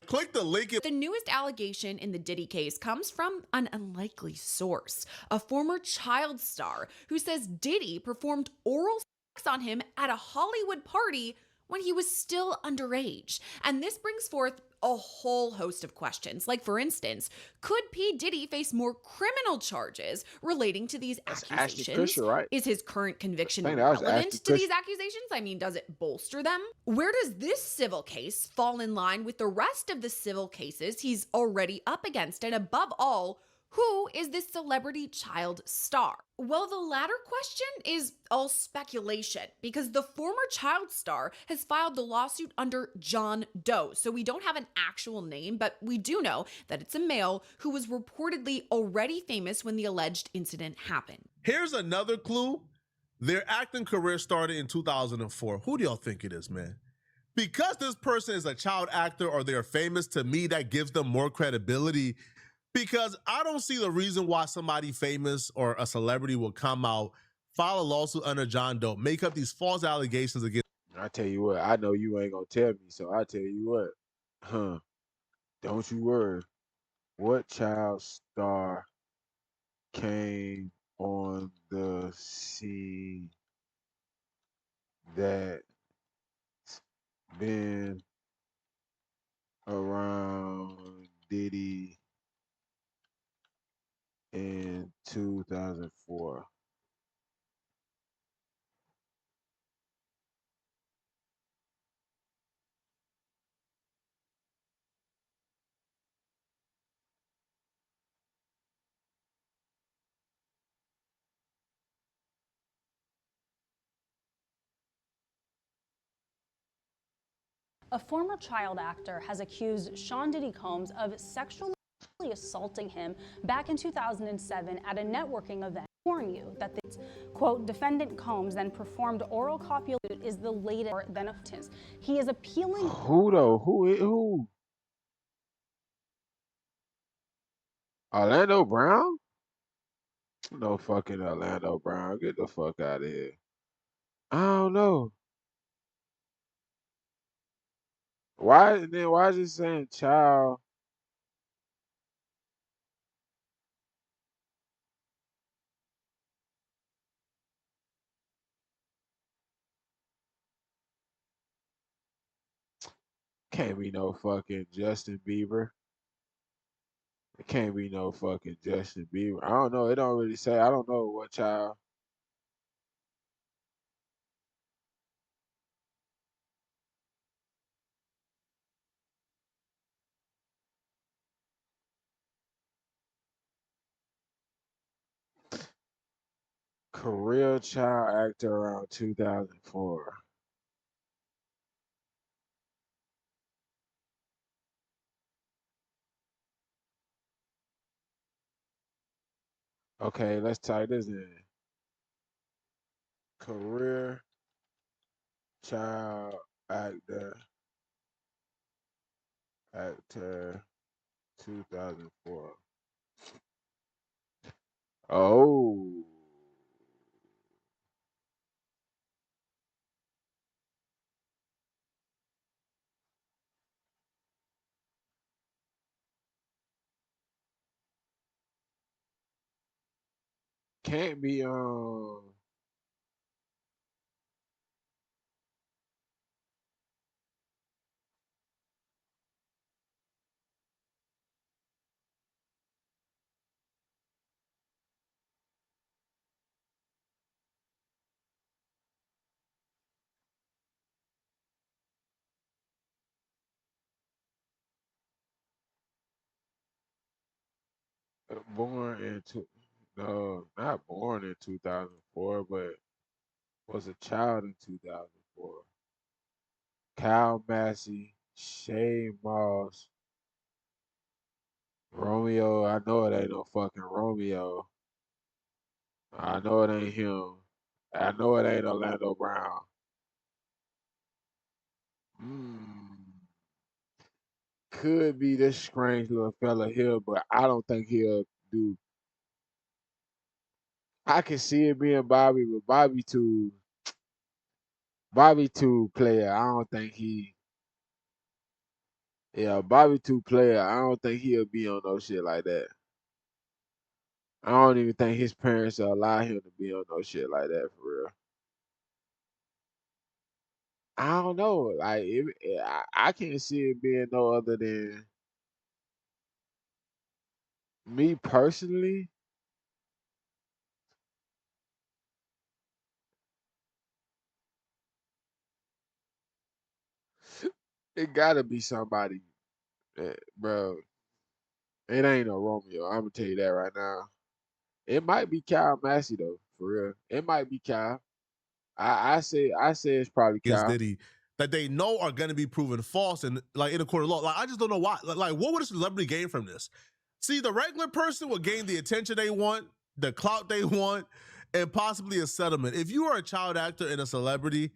Click the link. The newest allegation in the Diddy case comes from an unlikely source, a former child star who says Diddy performed oral sex on him at a Hollywood party when he was still underage. And this brings forth a whole host of questions. Like, for instance, could P. Diddy face more criminal charges relating to these accusations? Kutcher, right? Is his current conviction I think that was relevant Ashton to Kutcher. these accusations? I mean, does it bolster them? Where does this civil case fall in line with the rest of the civil cases he's already up against? And above all, who is this celebrity child star? Well, the latter question is all speculation because the former child star has filed the lawsuit under John Doe. So we don't have an actual name, but we do know that it's a male who was reportedly already famous when the alleged incident happened. Here's another clue. Their acting career started in 2004. Who do y'all think it is, man? Because this person is a child actor or they're famous, to me, that gives them more credibility. Because I don't see the reason why somebody famous or a celebrity will come out, file a lawsuit under John Doe, make up these false allegations against. I tell you what, I know you ain't gonna tell me, so I tell you what, don't you worry. What child star came on the scene that's been around Diddy in 2004? A former child actor has accused Sean Diddy Combs of sexually assaulting him back in 2007 at a networking event. Warn you that the quote defendant Combs then performed oral copulation is the latest than of his. He is appealing. Who though? Who? Orlando Brown? No fucking Orlando Brown. Get the fuck out of here. I don't know. Why is it saying child? can't be no fucking Justin Bieber. It can't be no fucking Justin Bieber. I don't know. It don't really say. I don't know what child. Career child actor around 2004. Okay, let's type this in. Career child actor 2004. Oh, can't be born in no, not born in 2004, but was a child in 2004. Kyle Massey, Shay Moss, Romeo. I know it ain't no fucking Romeo. I know it ain't him. I know it ain't Orlando Brown. Could be this strange little fella here, but I don't think he'll do. I can see it being Bobby, but Bobby too player. I don't think he. Yeah, Bobby too player. I don't think he'll be on no shit like that. I don't even think his parents will allow him to be on no shit like that for real. I don't know. Like I can't see it being no other than me personally. It gotta be somebody, bro. It ain't no Romeo. I'm gonna tell you that right now. It might be Kyle Massey though, for real. It might be Kyle. I say it's probably Against Kyle. Diddy that they know are going to be proven false and like in a court of law. Like I just don't know why. Like what would a celebrity gain from this? See, the regular person will gain the attention they want, the clout they want, and possibly a settlement. If you are a child actor and a celebrity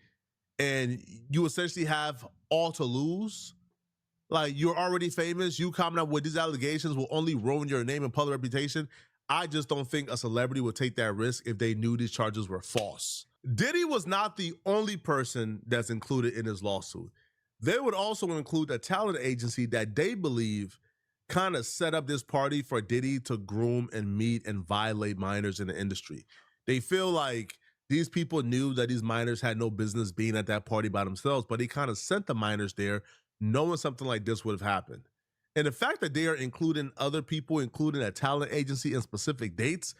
and you essentially have all to lose, like you're already famous, you coming up with these allegations will only ruin your name and public reputation. I just don't think a celebrity would take that risk if they knew these charges were false. Diddy was not the only person that's included in his lawsuit. They would also include a talent agency that they believe kind of set up this party for Diddy to groom and meet and violate minors in the industry. They feel like these people knew that these minors had no business being at that party by themselves, but they kind of sent the minors there knowing something like this would have happened. And the fact that they are including other people, including a talent agency and specific dates,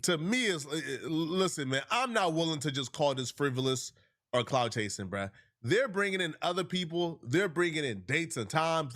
to me is, listen, man, I'm not willing to just call this frivolous or cloud chasing, bruh. They're bringing in other people. They're bringing in dates and times.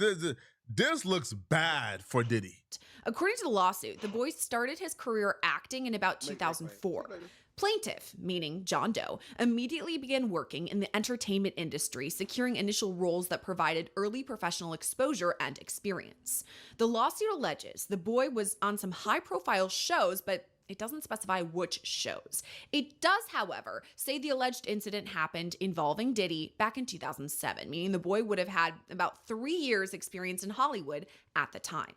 This looks bad for Diddy. According to the lawsuit, the boy started his career acting in about 2004. Plaintiff, meaning John Doe, immediately began working in the entertainment industry, securing initial roles that provided early professional exposure and experience. The lawsuit alleges the boy was on some high-profile shows, but it doesn't specify which shows. It does, however, say the alleged incident happened involving Diddy back in 2007, meaning the boy would have had about 3 years experience in Hollywood at the time.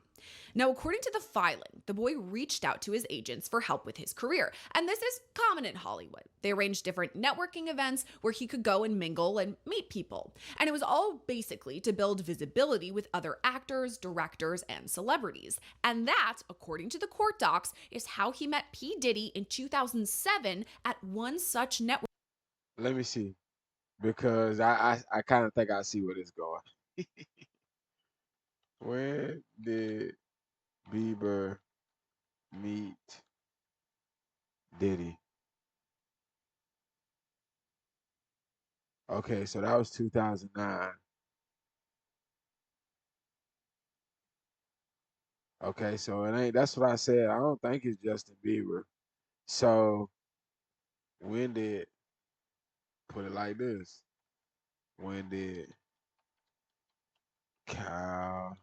Now, according to the filing, the boy reached out to his agents for help with his career, and this is common in Hollywood. They arranged different networking events where he could go and mingle and meet people, and it was all basically to build visibility with other actors, directors, and celebrities. And that, according to the court docs, is how he met P. Diddy in 2007 at one such network. Let me see, because I kind of think I see where it's going. When did Bieber meet Diddy? Okay, so that was 2009. Okay, so it ain't. That's what I said. I don't think it's Justin Bieber. So when did put it like this? When did Cal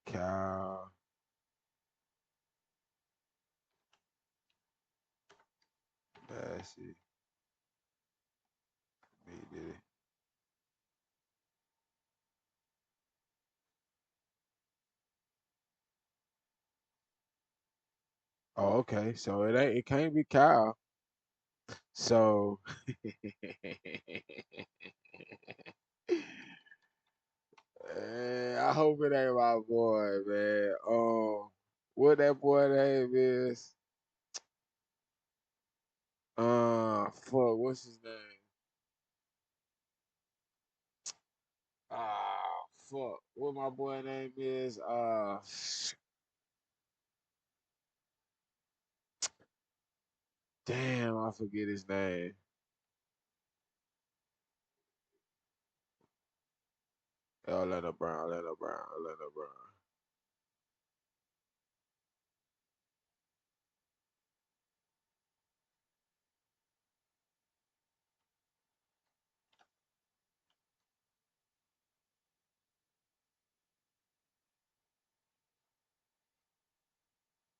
Cal Bassett meet Diddy? Oh, okay. So it ain't. It can't be Cal. So I hope it ain't my boy, man. What that boy name is? Fuck, what's his name? Fuck, what my boy name is? Damn, I forget his name. Orlando Brown, Orlando Brown, Orlando Brown.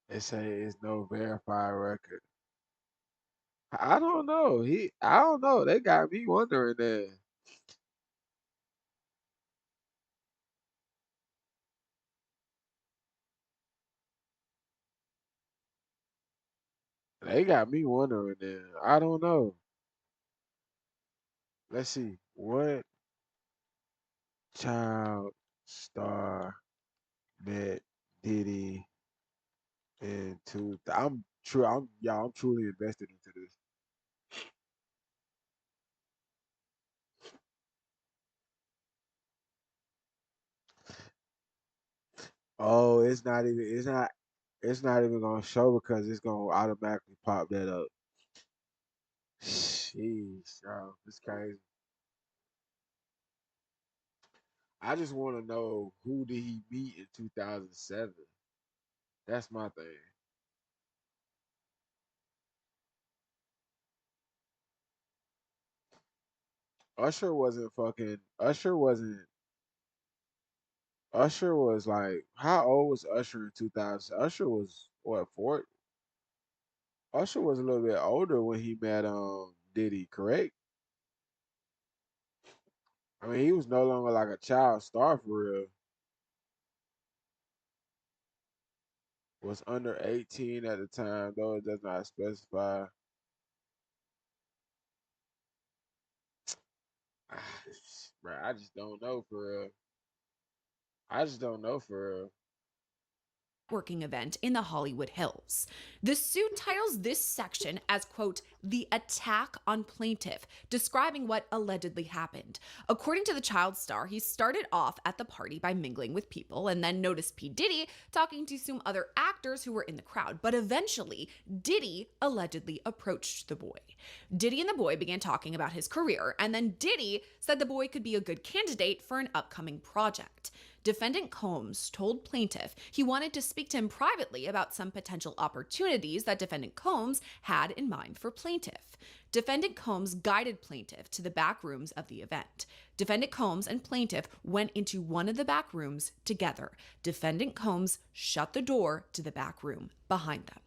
They say it's no verified record. I don't know. I don't know. They got me wondering that. They got me wondering that. I don't know. Let's see. What child star met Diddy in two? I'm true. Y'all. I'm truly invested into this. Oh, it's not even. It's not. It's not even gonna show because it's gonna automatically pop that up. Jeez, bro, it's crazy. I just want to know who did he meet in 2007. That's my thing. Usher wasn't fucking. Usher wasn't. Usher was like, how old was Usher in 2000? Usher was what, four? Usher was a little bit older when he met Diddy, correct? I mean, he was no longer like a child star for real. Was under 18 at the time, though it does not specify. Bro, I just don't know for real. I just don't know for real. Networking event in the Hollywood Hills. The suit titles this section as, quote, the attack on plaintiff, describing what allegedly happened. According to the child star, he started off at the party by mingling with people and then noticed P. Diddy talking to some other actors who were in the crowd. But eventually, Diddy allegedly approached the boy. Diddy and the boy began talking about his career, and then Diddy said the boy could be a good candidate for an upcoming project. Defendant Combs told plaintiff he wanted to speak to him privately about some potential opportunities that defendant Combs had in mind for plaintiff. Defendant Combs guided plaintiff to the back rooms of the event. Defendant Combs and plaintiff went into one of the back rooms together. Defendant Combs shut the door to the back room behind them.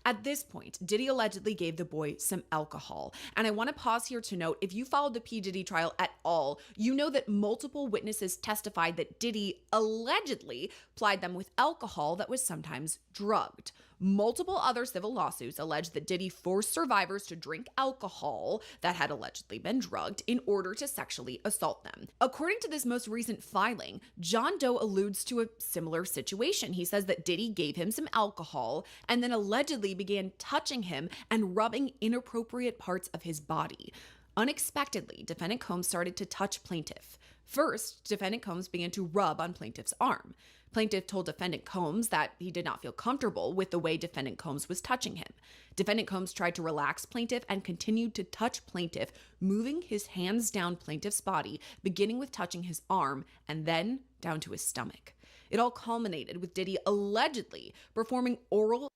At this point, Diddy allegedly gave the boy some alcohol. And I want to pause here to note, if you followed the P. Diddy trial at all, you know that multiple witnesses testified that Diddy allegedly plied them with alcohol that was sometimes drugged. Multiple other civil lawsuits allege that Diddy forced survivors to drink alcohol that had allegedly been drugged in order to sexually assault them. According to this most recent filing, John Doe alludes to a similar situation. He says that Diddy gave him some alcohol and then allegedly began touching him and rubbing inappropriate parts of his body. Unexpectedly, defendant Combs started to touch plaintiff. First, defendant Combs began to rub on plaintiff's arm. Plaintiff told defendant Combs that he did not feel comfortable with the way defendant Combs was touching him. Defendant Combs tried to relax plaintiff and continued to touch plaintiff, moving his hands down plaintiff's body, beginning with touching his arm and then down to his stomach. It all culminated with Diddy allegedly performing oral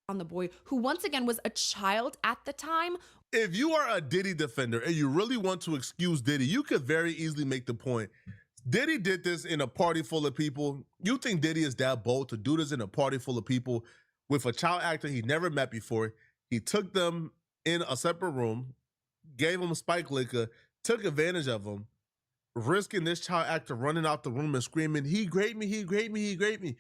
on the boy, who once again was a child at the time. If you are a Diddy defender and you really want to excuse Diddy, you could very easily make the point. Diddy did this in a party full of people. You think Diddy is that bold to do this in a party full of people with a child actor he never met before? He took them in a separate room, gave them spike liquor, took advantage of them, risking this child actor running out the room and screaming, "He raped me, he raped me, he raped me."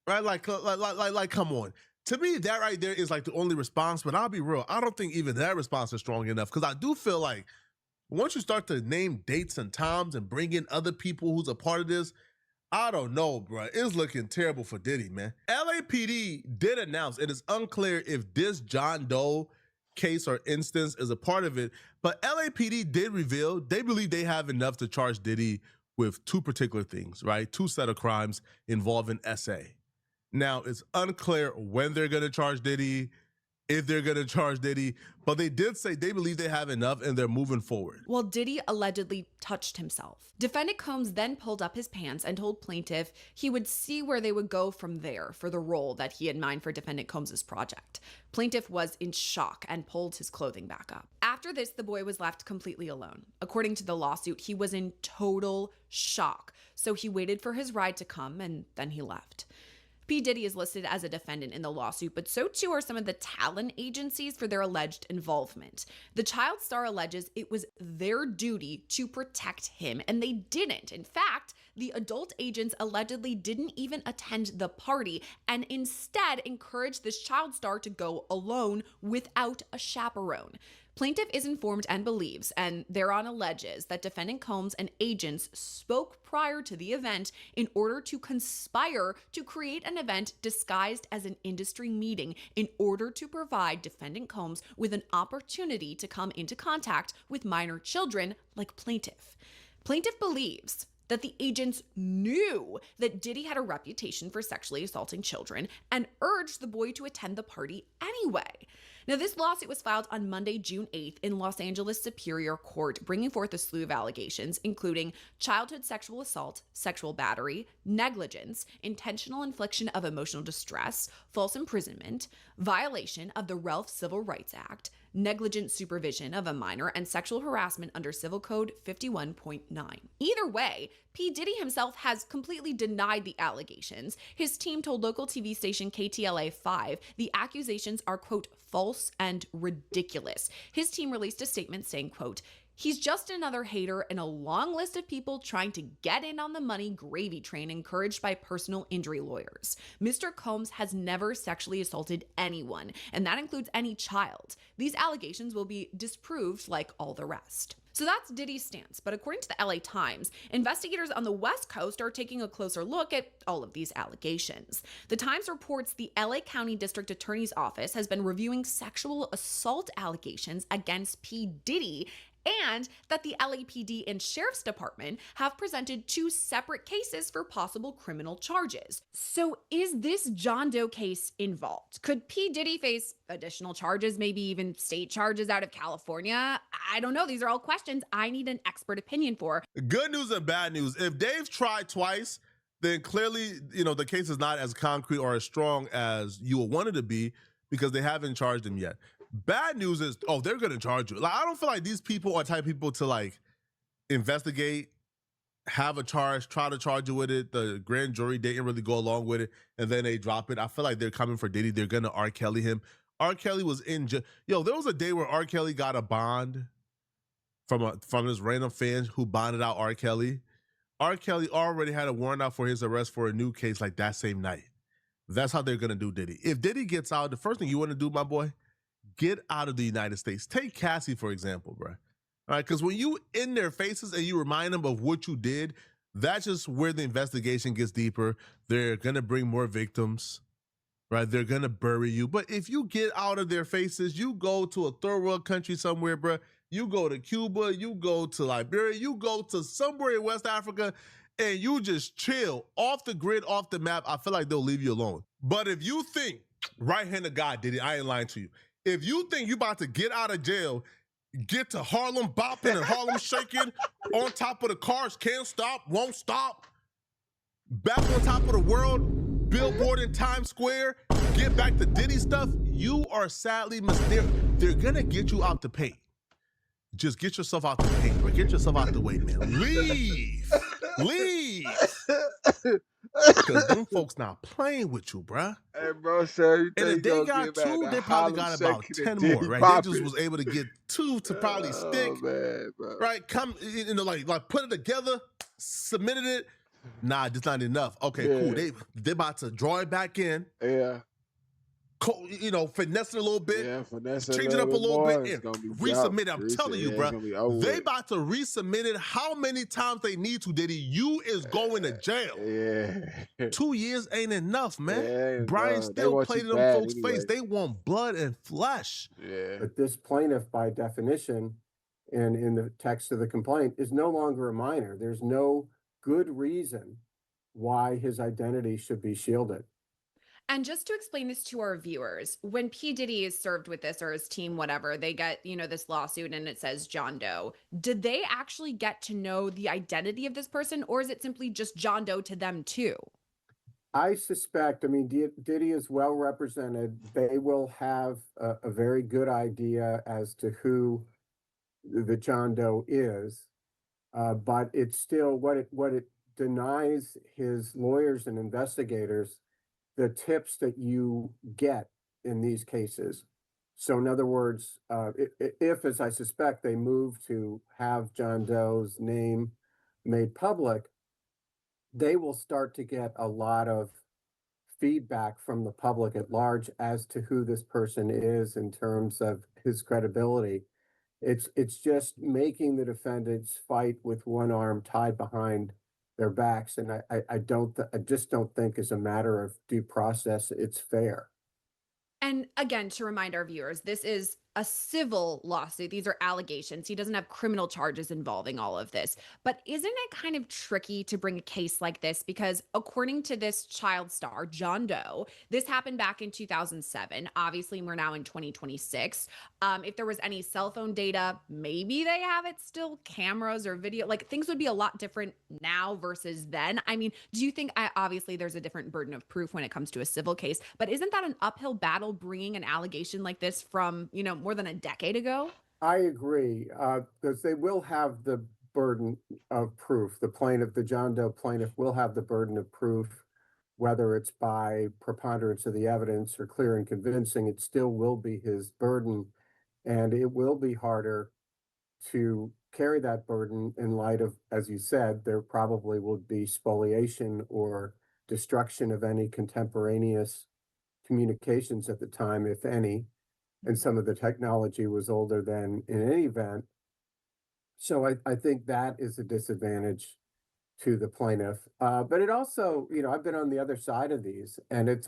Right? Like, come on. To me, that right there is like the only response, but I'll be real. I don't think even that response is strong enough, because I do feel like once you start to name dates and times and bring in other people who's a part of this, I don't know, bro. It's looking terrible for Diddy, man. LAPD did announce it is unclear if this John Doe case or instance is a part of it, but LAPD did reveal they believe they have enough to charge Diddy with two particular things, right? Two set of crimes involving SA. Now, it's unclear when they're going to charge Diddy, if they're going to charge Diddy, but they did say they believe they have enough and they're moving forward. Well, Diddy allegedly touched himself. Defendant Combs then pulled up his pants and told plaintiff he would see where they would go from there for the role that he had in mind for defendant Combs's project. Plaintiff was in shock and pulled his clothing back up. After this, the boy was left completely alone. According to the lawsuit, he was in total shock, so he waited for his ride to come and then he left. P. Diddy is listed as a defendant in the lawsuit, but so too are some of the talent agencies for their alleged involvement. The child star alleges it was their duty to protect him, and they didn't. In fact, the adult agents allegedly didn't even attend the party and instead encouraged this child star to go alone without a chaperone. Plaintiff is informed and believes, and thereon alleges, that defendant Combs and agents spoke prior to the event in order to conspire to create an event disguised as an industry meeting in order to provide defendant Combs with an opportunity to come into contact with minor children like plaintiff. Plaintiff believes that the agents knew that Diddy had a reputation for sexually assaulting children and urged the boy to attend the party anyway. Now, this lawsuit was filed on Monday, June 8th in Los Angeles Superior Court, bringing forth a slew of allegations, including childhood sexual assault, sexual battery, negligence, intentional infliction of emotional distress, false imprisonment, violation of the Ralph Civil Rights Act, negligent supervision of a minor, and sexual harassment under Civil Code 51.9. Either way, P. Diddy himself has completely denied the allegations. His team told local TV station KTLA-5 the accusations are, quote, false and ridiculous. His team released a statement saying, quote, "He's just another hater in a long list of people trying to get in on the money gravy train encouraged by personal injury lawyers. Mr. Combs has never sexually assaulted anyone, and that includes any child. These allegations will be disproved like all the rest." So that's Diddy's stance, but according to the LA Times, investigators on the West Coast are taking a closer look at all of these allegations. The Times reports the LA County District Attorney's Office has been reviewing sexual assault allegations against P. Diddy, and that the LAPD and Sheriff's Department have presented two separate cases for possible criminal charges. So is this John Doe case involved? Could P. Diddy face additional charges, maybe even state charges out of California? I don't know. These are all questions I need an expert opinion for. Good news and bad news. If Dave's tried twice, then clearly, the case is not as concrete or as strong as you would want it to be, because they haven't charged him yet. Bad news is, they're going to charge you. Like, I don't feel like these people are type of people to like investigate, have a charge, try to charge you with it. The grand jury didn't really go along with it, and then they drop it. I feel like they're coming for Diddy. They're going to R. Kelly him. R. Kelly was in jail. There was a day where R. Kelly got a bond from his random fans who bonded out R. Kelly. R. Kelly already had a warrant out for his arrest for a new case like that same night. That's how they're going to do Diddy. If Diddy gets out, the first thing you want to do, my boy, get out of the United States. Take Cassie, for example, bro. All right, because when you in their faces and you remind them of what you did, that's just where the investigation gets deeper. They're going to bring more victims, right? They're going to bury you. But if you get out of their faces, you go to a third world country somewhere, bro, you go to Cuba, you go to Liberia, you go to somewhere in West Africa, and you just chill off the grid, off the map, I feel like they'll leave you alone. But if you think, right hand of God did it, I ain't lying to you. If you think you about to get out of jail, get to Harlem bopping and Harlem shaking, on top of the cars, can't stop, won't stop, back on top of the world, billboard in Times Square, get back to Diddy stuff, you are sadly mistaken. They're gonna get you out the paint. Just get yourself out the paint, bro. Get yourself out the way, man. Leave. Because them folks not playing with you, bruh. Hey, bro, sir, you And think if you they gonna got get back 2, to they probably Harlem got about shaking 10 and more, Diddy right? They just popping? was able to get 2 to probably stick. Oh, man, bro. Right? Come, like put it together, submitted it. Nah, just not enough. Okay, cool. They about to draw it back in. Yeah. Finesse it a little bit. Yeah, finesse Change it up a little more. bit It's and gonna be resubmit it. I'm telling you, bro. It's gonna be over They with. about to resubmit it how many times they need to, Diddy. You is going to jail. Yeah. 2 years ain't enough, man. Yeah, Brian bro. They still want played you in them bad folks' anyway. face. They want blood and flesh. Yeah. But this plaintiff, by definition, and in the text of the complaint, is no longer a minor. There's no good reason why his identity should be shielded. And just to explain this to our viewers, when P. Diddy is served with this, or his team, whatever, they get, this lawsuit and it says John Doe. Did they actually get to know the identity of this person, or is it simply just John Doe to them too? I suspect, Diddy is well represented. They will have a very good idea as to who the John Doe is. But it's still what it denies his lawyers and investigators the tips that you get in these cases. So in other words, if, as I suspect, they move to have John Doe's name made public, they will start to get a lot of feedback from the public at large as to who this person is in terms of his credibility. It's just making the defendants fight with one arm tied behind their backs, and I just don't think as a matter of due process it's fair. And again, to remind our viewers, this is a civil lawsuit. These are allegations. He doesn't have criminal charges involving all of this. But isn't it kind of tricky to bring a case like this? Because according to this child star, John Doe, this happened back in 2007. Obviously, we're now in 2026. If there was any cell phone data, maybe they have it still, cameras or video, like things would be a lot different now versus then. Do you think, obviously there's a different burden of proof when it comes to a civil case, but isn't that an uphill battle bringing an allegation like this from, more than a decade ago? I agree, because they will have the burden of proof. The John Doe plaintiff will have the burden of proof, whether it's by preponderance of the evidence or clear and convincing, it still will be his burden. And it will be harder to carry that burden in light of, as you said, there probably will be spoliation or destruction of any contemporaneous communications at the time, if any. And some of the technology was older than in any event. So I think that is a disadvantage to the plaintiff. But it also, I've been on the other side of these, and it's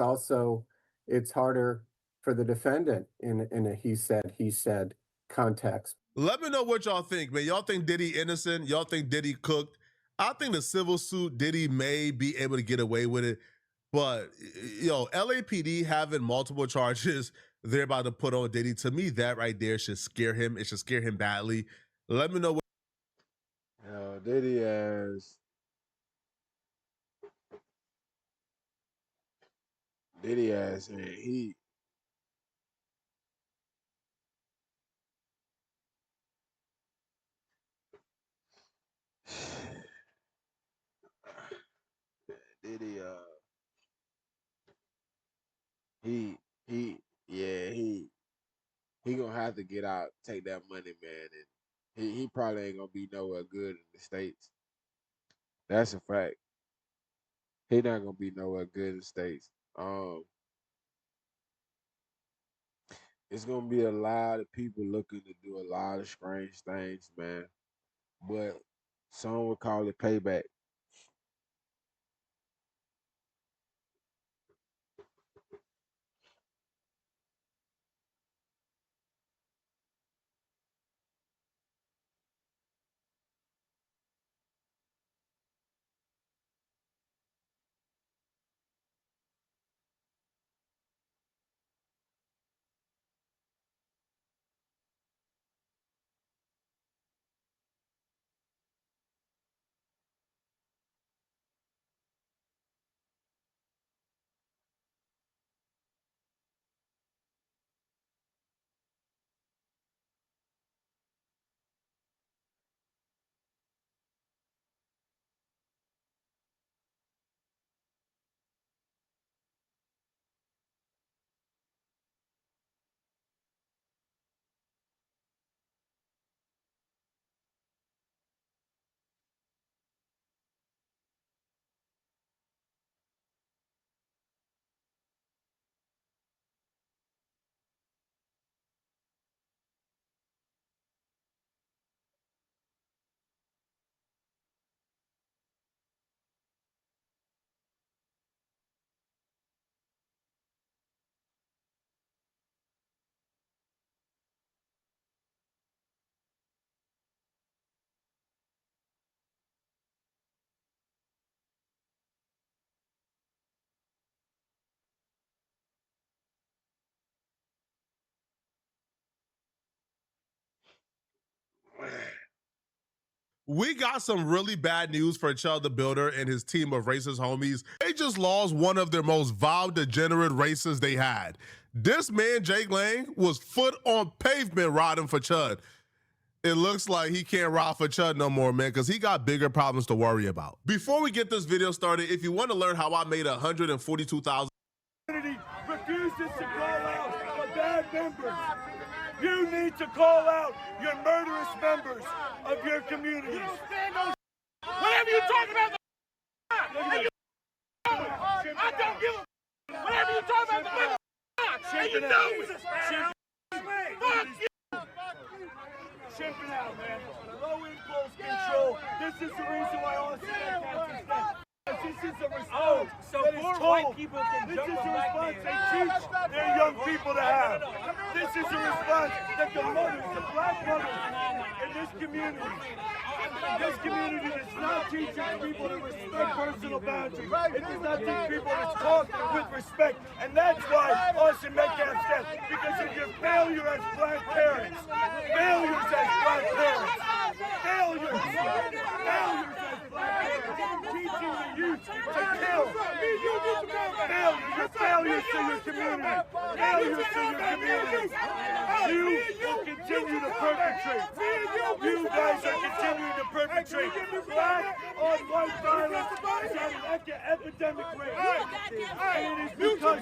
harder for the defendant in a he said context. Let me know what y'all think, man. Y'all think Diddy innocent? Y'all think Diddy cooked? I think the civil suit, Diddy may be able to get away with it. But, LAPD having multiple charges they're about to put on Diddy, to me, that right there should scare him. It should scare him badly. Let me know what. Diddy has he Diddy he gonna have to get out, take that money, man, and he probably ain't gonna be nowhere good in the States. That's a fact. He not gonna be nowhere good in the States. It's gonna be a lot of people looking to do a lot of strange things, man. But some would call it payback. We got some really bad news for Chud the Builder and his team of racist homies. They just lost one of their most vile, degenerate racists they had. This man, Jake Lang, was foot on pavement riding for Chud. It looks like he can't ride for Chud no more, man, because he got bigger problems to worry about. Before we get this video started, if you want to learn how I made $142,000. Refuses to call out the bad members. You need to call out your murderous members of your communities. Whatever you talk about, I don't give a. Whatever you talk about, and you know it. Fuck you. Chimping out, man. Low impulse control. This is the reason why all can't stand. This is a response so that is poor told. white people can This jump is a a black response man. they teach their young people to have. This is a response that the mothers, the black mothers in this community does not teach its people to respect personal boundaries. It does not teach people to talk with respect. And that's why Austin Metcalf said, because of your failure as black parents. Failures as black parents. Failures as black parents. Teaching the youth to kill. Failures to your community. Failures to your community. You will continue to perpetrate. You guys are continuing to perpetrate. Black on white violence is at an epidemic rate. And it is because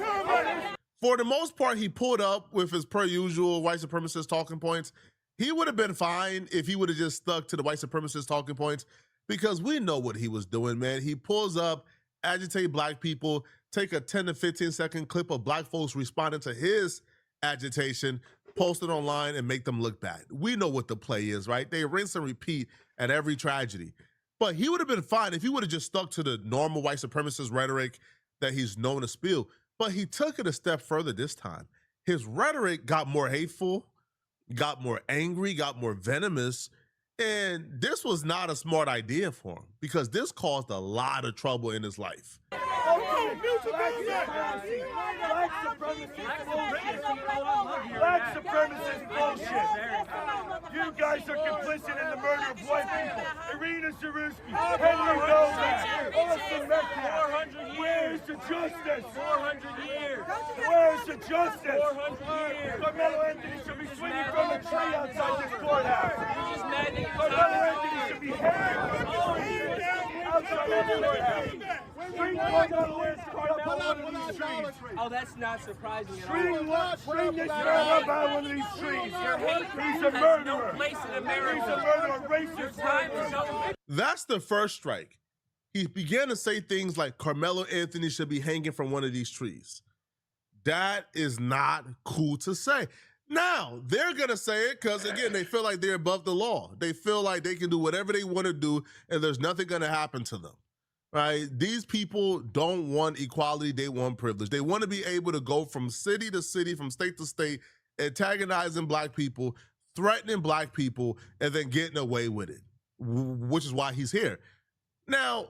For the most part, he pulled up with his per usual white supremacist talking points. He would have been fine if he would have just stuck to the white supremacist talking points, because we know what he was doing, man. He pulls up, agitate black people, take a 10 to 15 second clip of black folks responding to his agitation, post it online, and make them look bad. We know what the play is, right? They rinse and repeat at every tragedy. But he would have been fine if he would have just stuck to the normal white supremacist rhetoric that he's known to spew. But he took it a step further this time. His rhetoric got more hateful, got more angry, got more venomous. And this was not a smart idea for him, because this caused a lot of trouble in his life. Black supremacist bullshit. You guys are complicit in the murder of white people. Irina Zarusky, Henry Nolan, Austin Metcalf. Where's the justice? 400 years. Where's the justice? 400 years. Carmelo Anthony should be swinging from a tree outside this courthouse. Carmelo Anthony should be hanging outside this courthouse. String Carmelo up on one of these trees. Oh, that's not surprising at all. String this man up on one of these trees. He's a murderer. No place in America. He's a murderer, racist. Time is over. That's the first strike. He began to say things like Carmelo Anthony should be hanging from one of these trees. That is not cool to say. Now, they're going to say it because, again, they feel like they're above the law. They feel like they can do whatever they want to do and there's nothing going to happen to them, right? These people don't want equality. They want privilege. They want to be able to go from city to city, from state to state, antagonizing black people, threatening black people, and then getting away with it, which is why he's here. Now,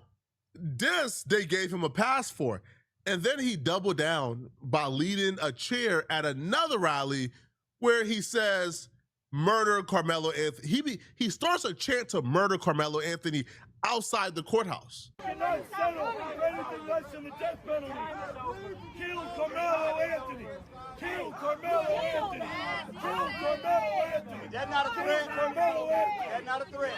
this they gave him a pass for. And then he doubled down by leading a chair at another rally where he says, murder Carmelo Anthony. He starts a chant to murder Carmelo Anthony outside the courthouse. Cannot settle for anything less than the death penalty. Kill Carmelo Anthony. Kill Carmelo Anthony. Kill Carmelo Anthony. That's not a threat. Carmelo Anthony. That's not a threat.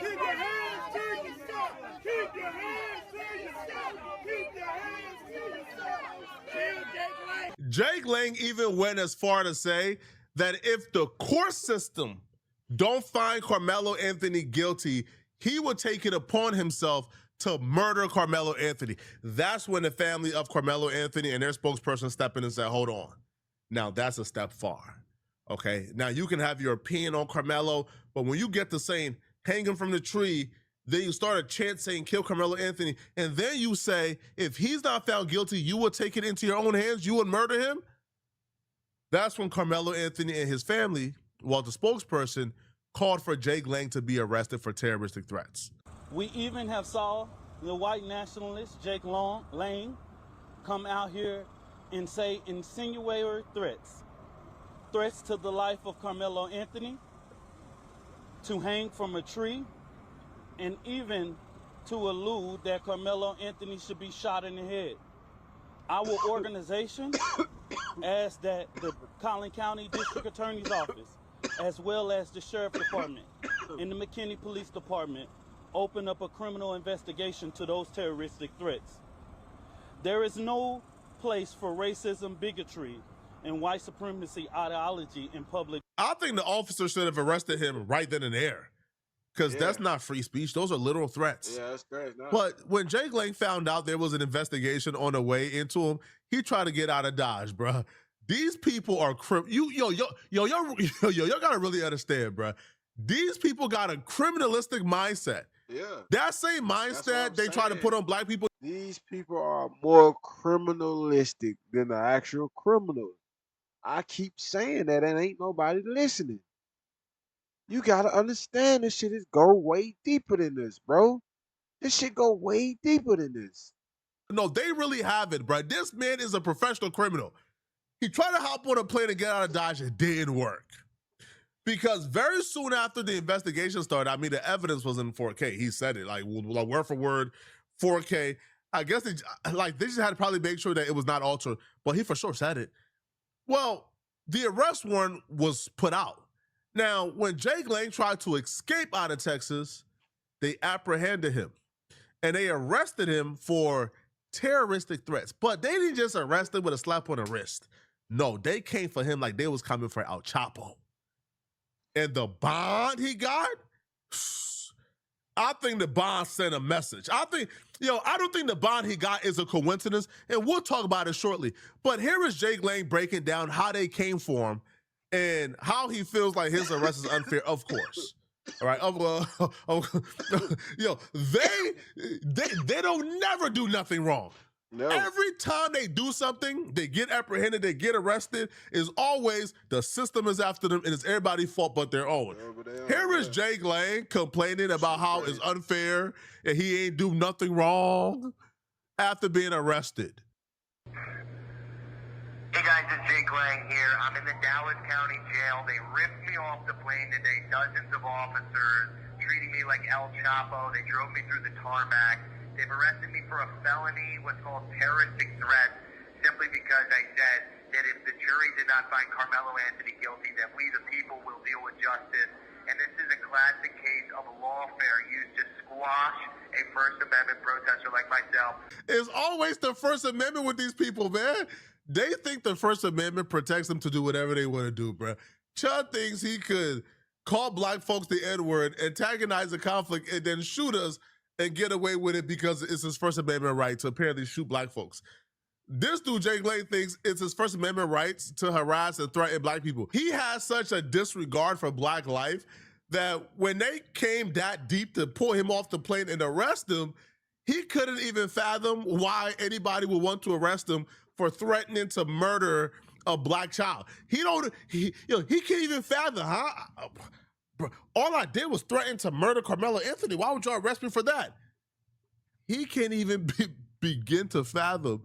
Keep your hands to yourself. Keep your hands to yourself. Keep your hands to yourself. Kill Jake Lang. Jake Lang even went as far to say that if the court system don't find Carmelo Anthony guilty, he would take it upon himself to murder Carmelo Anthony. That's when the family of Carmelo Anthony and their spokesperson stepped in and said, hold on. Now that's a step far. Okay, now you can have your opinion on Carmelo, but when you get to saying hang him from the tree, then you start a chant saying kill Carmelo Anthony, and then you say if he's not found guilty, you will take it into your own hands, you would murder him. That's when Carmelo Anthony and his family, while the spokesperson, called for Jake Lang to be arrested for terroristic threats. We even have saw the white nationalist Jake Lang come out here and say insinuatory threats. threats to the life of Carmelo Anthony, to hang from a tree, and even to allude that Carmelo Anthony should be shot in the head. Our organization asked that the Collin County District Attorney's Office, as well as the Sheriff Department and the McKinney Police Department, open up a criminal investigation to those terroristic threats. There is no place for racism, bigotry, and white supremacy ideology in public. I think the officer should have arrested him right then and there. Because that's not free speech. Those are literal threats. Yeah, that's crazy. No. But when Jake Lang found out there was an investigation on the way into him, he tried to get out of Dodge, bro. These people are y'all gotta really understand, bro. These people got a criminalistic mindset. Yeah. That same mindset they try to put on black people. These people are more criminalistic than the actual criminals. I keep saying that and ain't nobody listening. You gotta understand this shit is go way deeper than this, bro. This shit go way deeper than this. No, they really have it, bro. This man is a professional criminal. He tried to hop on a plane and get out of Dodge. It didn't work. Because very soon after the investigation started, I mean, the evidence was in 4K. He said it, like word for word, 4K. I guess they just had to probably make sure that it was not altered, but he for sure said it. Well, the arrest warrant was put out. Now, when Jake Lang tried to escape out of Texas, they apprehended him and they arrested him for terroristic threats. But they didn't just arrest him with a slap on the wrist. No, they came for him like they was coming for El Chapo. And the bond he got, I think the bond sent a message. I don't think the bond he got is a coincidence, and we'll talk about it shortly. But here is Jake Lang breaking down how they came for him and how he feels like his arrest is unfair, of course. All right, they don't never do nothing wrong. No. Every time they do something, they get apprehended, they get arrested, is always the system is after them and it's everybody's fault but their own. Here is Jake Lang complaining about how it's unfair and he ain't do nothing wrong after being arrested. Hey guys, it's Jake Lang here. I'm in the Dallas County Jail. They ripped me off the plane today. Dozens of officers treating me like El Chapo. They drove me through the tarmac. They've arrested me for a felony, what's called terroristic threat, simply because I said that if the jury did not find Carmelo Anthony guilty, that we the people will deal with justice. And this is a classic case of lawfare used to squash a First Amendment protester like myself. It's always the First Amendment with these people, man. They think the First Amendment protects them to do whatever they want to do, bro. Chud thinks he could call black folks the N-word, antagonize the conflict, and then shoot us and get away with it because it's his First Amendment right to apparently shoot black folks. This dude, Jake Lang, thinks it's his First Amendment rights to harass and threaten black people. He has such a disregard for black life that when they came that deep to pull him off the plane and arrest him, he couldn't even fathom why anybody would want to arrest him for threatening to murder a black child. He can't even fathom, huh? Bro, all I did was threaten to murder Carmelo Anthony. Why would y'all arrest me for that? He can't even begin to fathom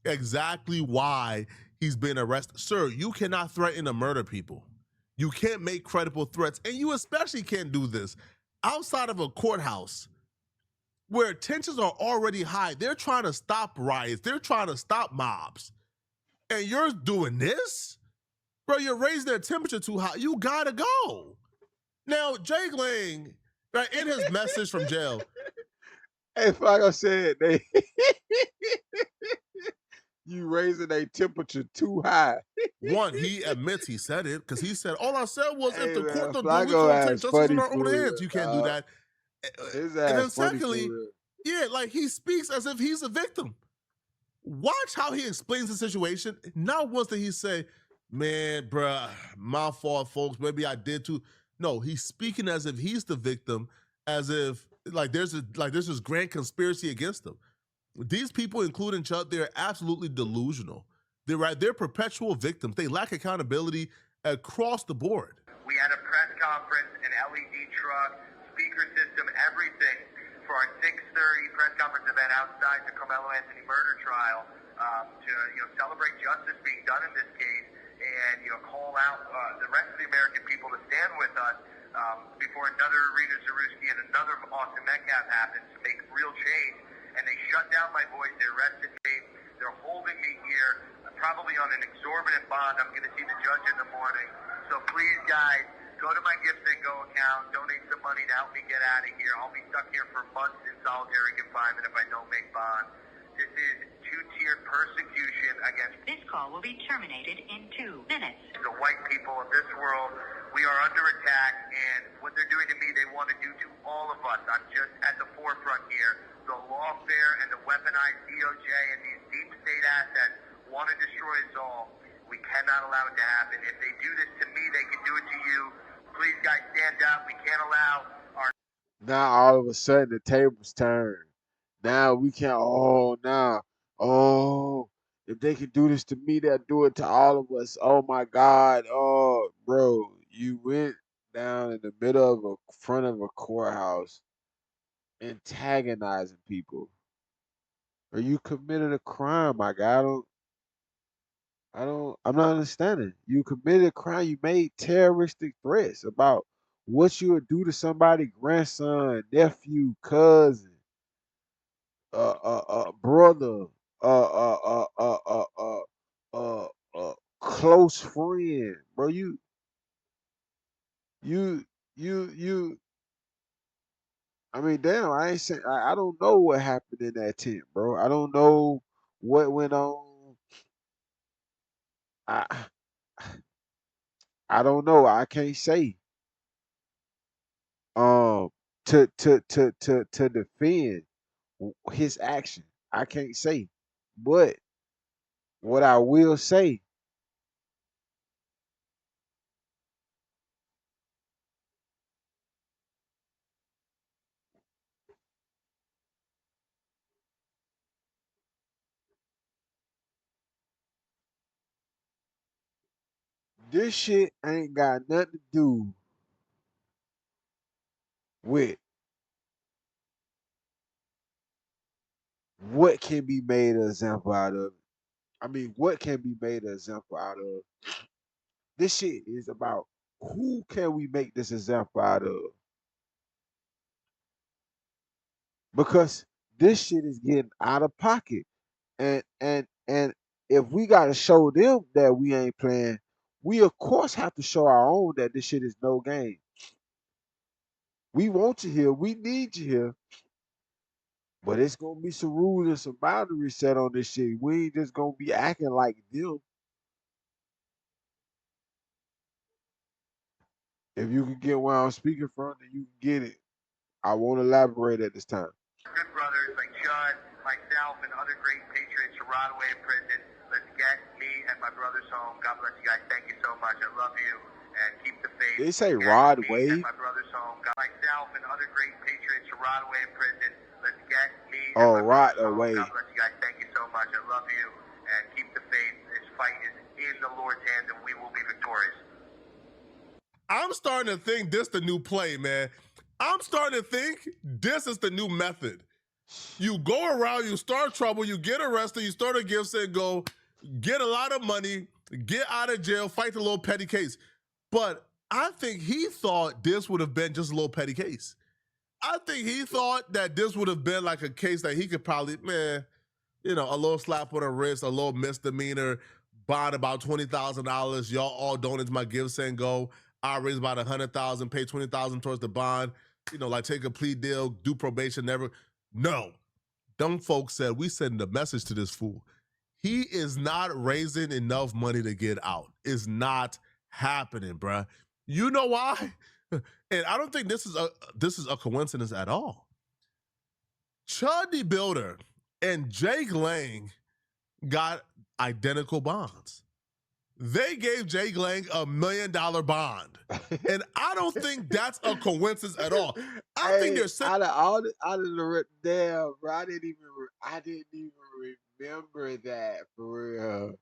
exactly why he's been arrested. Sir, you cannot threaten to murder people. You can't make credible threats, and you especially can't do this outside of a courthouse where tensions are already high. They're trying to stop riots. They're trying to stop mobs. And you're doing this? Bro, you're raising their temperature too high. You gotta go. Now, Jake Lang, right, in his message from jail. Hey, like I said, you raising their temperature too high. One, he admits he said it, because he said, all I said was if the court don't do it, we Flacco gonna take ass justice in our funny own for hands. real, You can't do that. His And then ass funny for secondly, real. yeah, like he speaks as if he's a victim. Watch how he explains the situation. Not once did he say, man, bruh, my fault, folks. Maybe I did too. No, he's speaking as if he's the victim, as if there's this grand conspiracy against him. These people, including Chuck, they're absolutely delusional. They're perpetual victims. They lack accountability across the board. We had a press conference, an LED truck, speaker system, everything for our 6:30 press conference event outside the Carmelo Anthony murder trial to celebrate justice being done in this case. And call out the rest of the American people to stand with us before another Rita Zarewski and another Austin Metcalf happens to make real change. And they shut down my voice. They arrested me. They're holding me here, probably on an exorbitant bond. I'm going to see the judge in the morning. So please, guys, go to my Gift and Go account, donate some money to help me get out of here. I'll be stuck here for months in solitary confinement if I don't make bond. This is two-tiered persecution against... This call will be terminated in 2 minutes. The white people of this world. We are under attack, and what they're doing to me, they want to do to all of us. I'm just at the forefront here. The lawfare and the weaponized DOJ and these deep state assets want to destroy us all. We cannot allow it to happen. If they do this to me, they can do it to you. Please, guys, stand up. We can't allow our... Now all of a sudden the tables turn. Now we can't. If they can do this to me, they'll do it to all of us. Oh my God. Oh, bro, you went down in the middle of front of a courthouse antagonizing people, or you committed a crime, my guy. I'm not understanding. You committed a crime. You made terroristic threats about what you would do to somebody, grandson, nephew, cousin, brother, uh, uh, uh, uh, uh, close friend, bro. You, you. I mean, damn. I ain't saying. I don't know what happened in that tent, bro. I don't know what went on. I, I don't know. I can't say. Um, to defend his action, I can't say. But what I will say, this shit ain't got nothing to do with what can be made an example out of. I mean, what can be made an example out of. This shit is about who can we make this example out of. Because this shit is getting out of pocket. And if we gotta show them that we ain't playing, we of course have to show our own that this shit is no game. We want you here, we need you here, but it's gonna be some rules and some boundaries set on this shit. We ain't just gonna be acting like them. If you can get where I'm speaking from, then you can get it. I won't elaborate at this time. Good brothers like Judd, myself, and other great patriots are rot away in prison. Let's get me and my brothers home. God bless you guys. Thank you so much. I love you, and keep the faith. They say Get Rod me Wave. and my brothers home. God, myself and other great patriots are rot away in prison. Let's get me Oh, and my Rod brothers home. away. God bless you guys. Thank you so much. I love you, and keep the faith. This fight is in the Lord's hands, and we will be victorious. I'm starting to think this the new play, man. I'm starting to think this is the new method. You go around, you start trouble, you get arrested, you start a Gift and Go, get a lot of money, get out of jail, fight the little petty case. But I think he thought this would have been just a little petty case. I think he thought that this would have been like a case that he could probably, a little slap on the wrist, a little misdemeanor, bond about $20,000. Y'all all donate to my Gift and Go. I raise about $100,000, pay $20,000 towards the bond. Like take a plea deal, do probation, never. No. Them folks said, we send a message to this fool. He is not raising enough money to get out. It's not happening, bruh. You know why? And I don't think this is a coincidence at all. Chuddy Builder and Jake Lang got identical bonds. They gave Jake Lang $1 million bond. And I don't think that's a coincidence at all. I think they're out of the damn, bro. I didn't even remember that for real.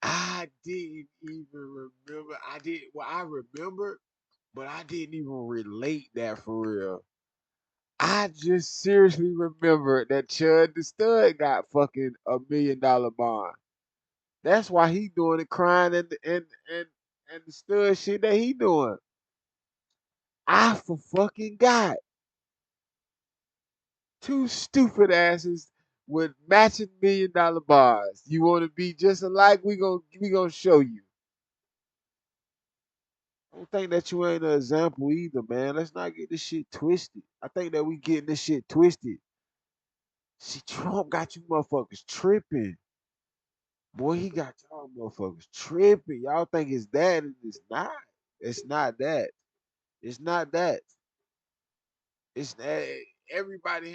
I didn't even remember. I remembered, but I didn't even relate that for real. I just seriously remember that Chud the Stud got fucking $1 million bond. That's why he doing the crying and the stud shit that he doing. I for fucking God. Two stupid asses with matching $1 million bars. You want to be just alike? We gonna show you. Don't think that you ain't an example either, man. Let's not get this shit twisted. I think that we getting this shit twisted. See, Trump got you motherfuckers tripping. Boy, he got y'all motherfuckers tripping. Y'all think it's that, and it's not. It's not that. It's not that. It's that everybody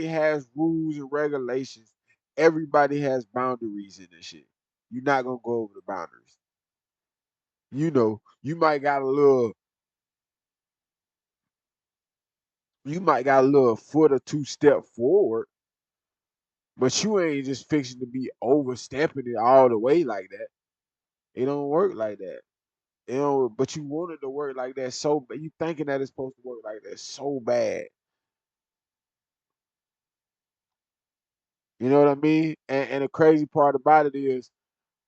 has rules and regulations. Everybody has boundaries in this shit. You're not gonna go over the boundaries. You know, you might got a little foot or two step forward, but you ain't just fixing to be overstepping it all the way like that. It don't work like that. You know, but you want it to work like that so you thinking that it's supposed to work like that so bad. You know what I mean? And the crazy part about it is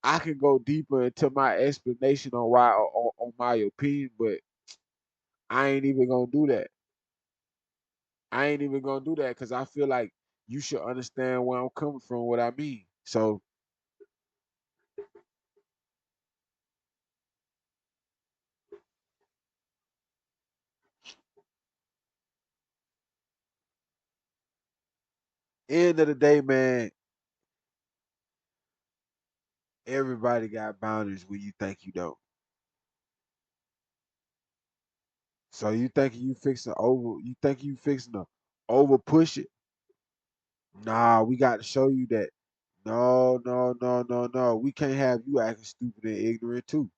I can go deeper into my explanation on why on my opinion, but I ain't even gonna do that. I ain't even gonna do that because I feel like you should understand where I'm coming from, what I mean. So end of the day, man, everybody got boundaries when you think you don't. So you think you fixing to over push it? Nah, we got to show you that. No, no, no, no, no. We can't have you acting stupid and ignorant too.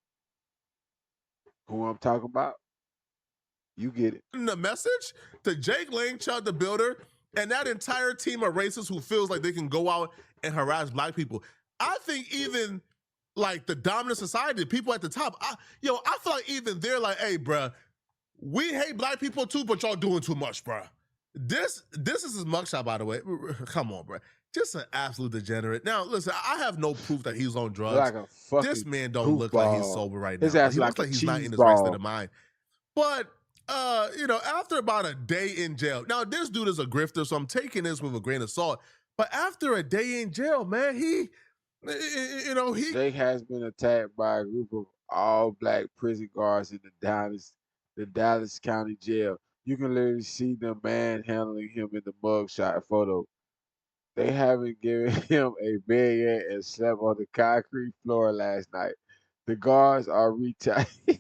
Who I'm talking about? You get it. The message to Jake Lang, Chud the Builder, and that entire team of racists who feels like they can go out and harass black people. I think even like the dominant society, the people at the top, I feel like even they're like, hey, bruh, we hate black people too, but y'all doing too much, bruh. This is his mugshot, by the way. Come on, bruh. Just an absolute degenerate. Now, listen, I have no proof that he's on drugs. Like a fucking This man don't look like he's goofball. sober right His now. ass He like looks a like he's not in cheese his right state ball. of mind. But after about a day in jail, now this dude is a grifter, so I'm taking this with a grain of salt. But after a day in jail, man, he Jake has been attacked by a group of all black prison guards in the Dallas County Jail. You can literally see them manhandling him in the mugshot photo. They haven't given him a bed yet and slept on the concrete floor last night. The guards are retaliating.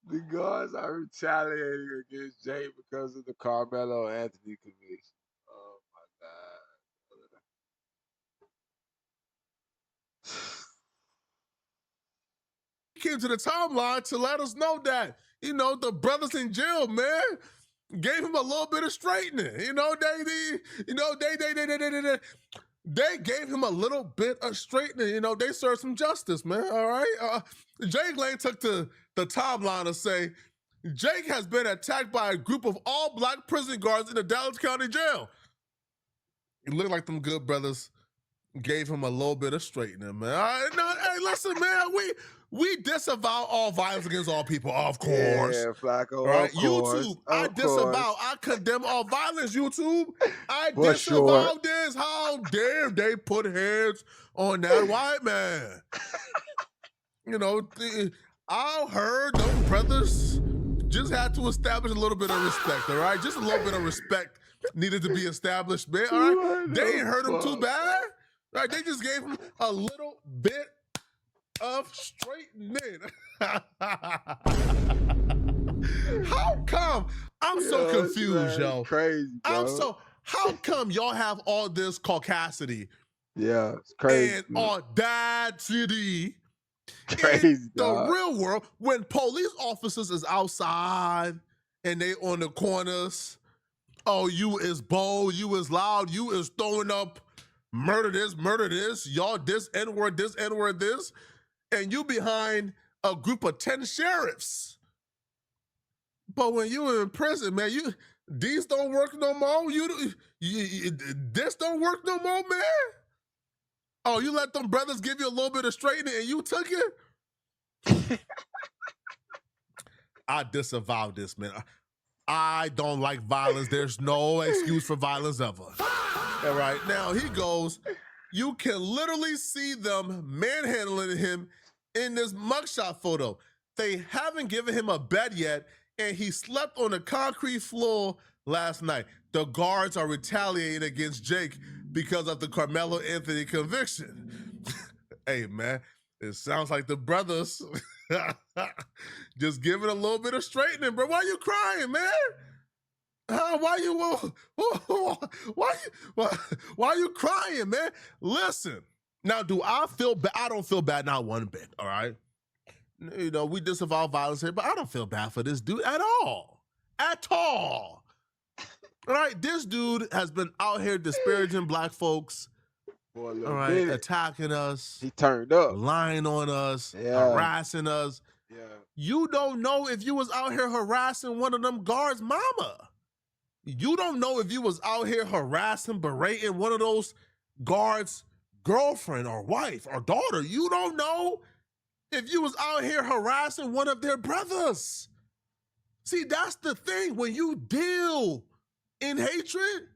The guards are retaliating against Jay because of the Carmelo Anthony conviction. Oh my God. He came to the timeline to let us know that, the brothers in jail, man, gave him a little bit of straightening. They gave him a little bit of straightening. They served some justice, man. All right. Jake Lane took the timeline to say Jake has been attacked by a group of all black prison guards in the Dallas County Jail. It looked like them good brothers gave him a little bit of straightening, man. Hey, listen, man, we disavow all violence against all people, of course. Yeah, Flacco, all right, of course, YouTube, of I disavow, course. I condemn all violence, YouTube. I For disavow sure. this. How dare they put hands on that white man? I heard them brothers just had to establish a little bit of respect, all right? Just a little bit of respect needed to be established, man, all right? They ain't hurt him too bad. Right, they just gave him a little bit of straightening. How come? I'm so confused, yo. Crazy, bro. How come y'all have all this caucasity? Yeah, it's crazy. And audacity Crazy, in the dog. real world when police officers is outside and they on the corners. Oh, you is bold, you is loud, you is throwing up murder this, y'all this N-word, this, and you behind a group of 10 sheriffs. But when you were in prison, man, These don't work no more. This don't work no more, man. Oh, you let them brothers give you a little bit of straightening and you took it? I disavow this, man. I don't like violence. There's no excuse for violence ever. All right, now he goes, you can literally see them manhandling him in this mugshot photo. They haven't given him a bed yet, and he slept on the concrete floor last night. The guards are retaliating against Jake because of the Carmelo Anthony conviction. Hey, man, it sounds like the brothers just giving a little bit of straightening, bro. Why you crying, man? Why you crying, man? Listen, now, do I feel bad? I don't feel bad, not one bit, all right? You know, we disavow violence here, but I don't feel bad for this dude at all. At all. All right, this dude has been out here disparaging black folks, all right, attacking us. He turned up. Lying on us, harassing us. Yeah. You don't know if you was out here harassing one of them guards' mama. You don't know if you was out here harassing, berating one of those guards' girlfriend or wife or daughter. You don't know if you was out here harassing one of their brothers. See, that's the thing. When you deal in hatred,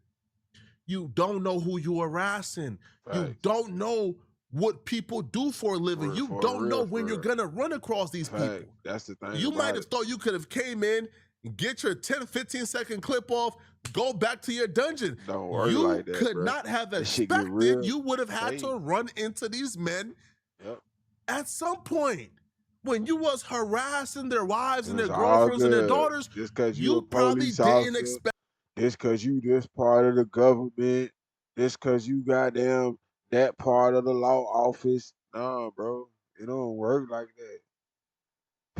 you don't know who you harassing. Right. You don't know what people do for a living. You don't know when you're going to run across these people. That's the thing. You might have thought you could have came in, get your 10, 15-second clip off, go back to your dungeon. Don't worry you like that, could not have expected you would have had to run into these men at some point. When you was harassing their wives and their girlfriends and their daughters, just because you probably didn't expect. Just because you this part of the government, just because you goddamn that part of the law office. Nah, bro. It don't work like that.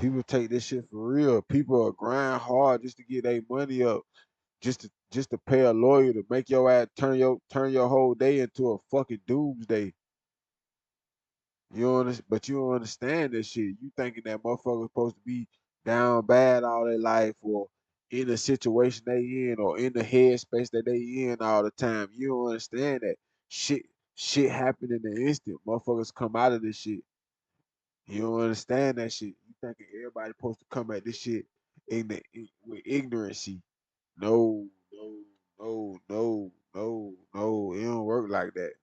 People take this shit for real. People are grind hard just to get their money up. Just to pay a lawyer to make your ass turn your whole day into a fucking doomsday. But you don't understand this shit. You thinking that motherfucker's supposed to be down bad all their life or in the situation they in or in the headspace that they in all the time. You don't understand that shit happen in the instant. Motherfuckers come out of this shit. You don't understand that shit. You thinking everybody supposed to come at this shit with ignorancy. No. It don't work like that.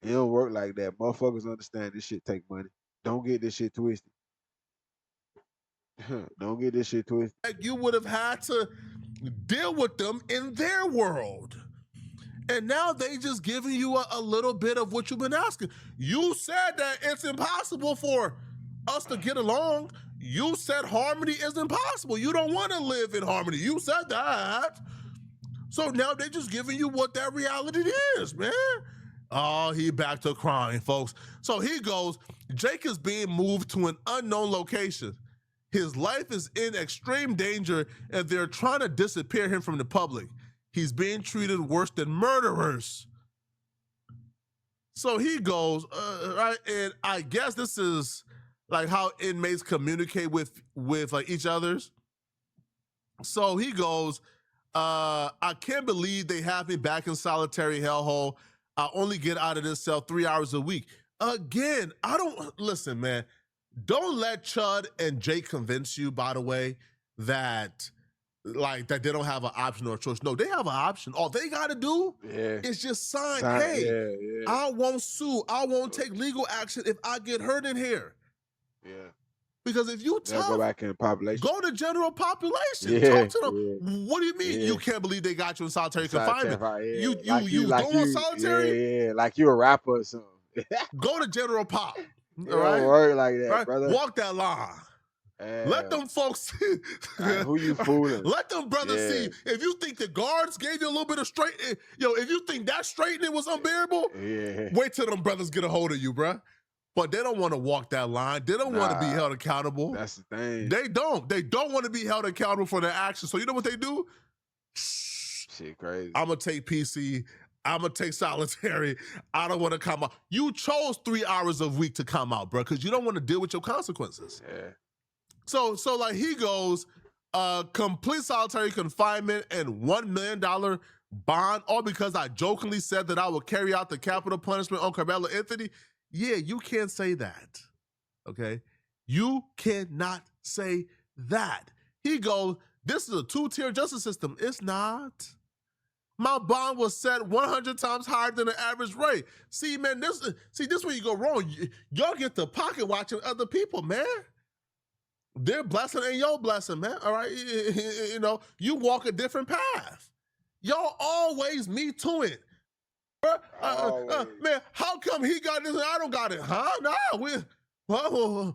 It don't work like that. Motherfuckers understand this shit take money. Don't get this shit twisted. Don't get this shit twisted. You would have had to deal with them in their world. And now they just giving you a little bit of what you've been asking. You said that it's impossible for us to get along. You said harmony is impossible. You don't want to live in harmony. You said that. So now they're just giving you what that reality is, man. Oh, he back to crying, folks. So he goes, Jake is being moved to an unknown location. His life is in extreme danger, and they're trying to disappear him from the public. He's being treated worse than murderers. So he goes, right, and I guess this is like how inmates communicate with like each other's. So he goes, I can't believe they have me back in solitary hellhole. I only get out of this cell 3 hours a week. Again, listen, man, don't let Chud and Jake convince you, by the way, that they don't have an option or a choice. No, they have an option. All they got to do is just sign, hey, I won't sue. I won't take legal action if I get hurt in here. Yeah. Because if you go back in the population. Go to general population. Talk to them. What do you mean you can't believe they got you in solitary confinement? You don't want solitary? Yeah, like you a rapper or something. Go to general pop. It don't work like that, brother. Walk that line. Let them folks see. Who you fooling? Let them brothers see. If you think the guards gave you a little bit of straightening, if you think that straightening was unbearable, wait till them brothers get a hold of you, bruh. But they don't want to walk that line. They don't want to be held accountable. That's the thing. They don't. They don't want to be held accountable for their actions. So you know what they do? Shit crazy. I'm going to take PC. I'm going to take solitary. I don't want to come out. You chose 3 hours a week to come out, bro, because you don't want to deal with your consequences. Yeah. So like he goes, complete solitary confinement and $1 million bond, all because I jokingly said that I would carry out the capital punishment on Carmelo Anthony. Yeah, you can't say that. Okay? You cannot say that. He goes, this is a two-tier justice system. It's not. My bond was set 100 times higher than the average rate. See, man, this is where you go wrong. Y'all get to pocket watching other people, man. Their blessing ain't your blessing, man. All right, you know, you walk a different path. Y'all always me too it. Man, how come he got this and I don't got it? Huh? No,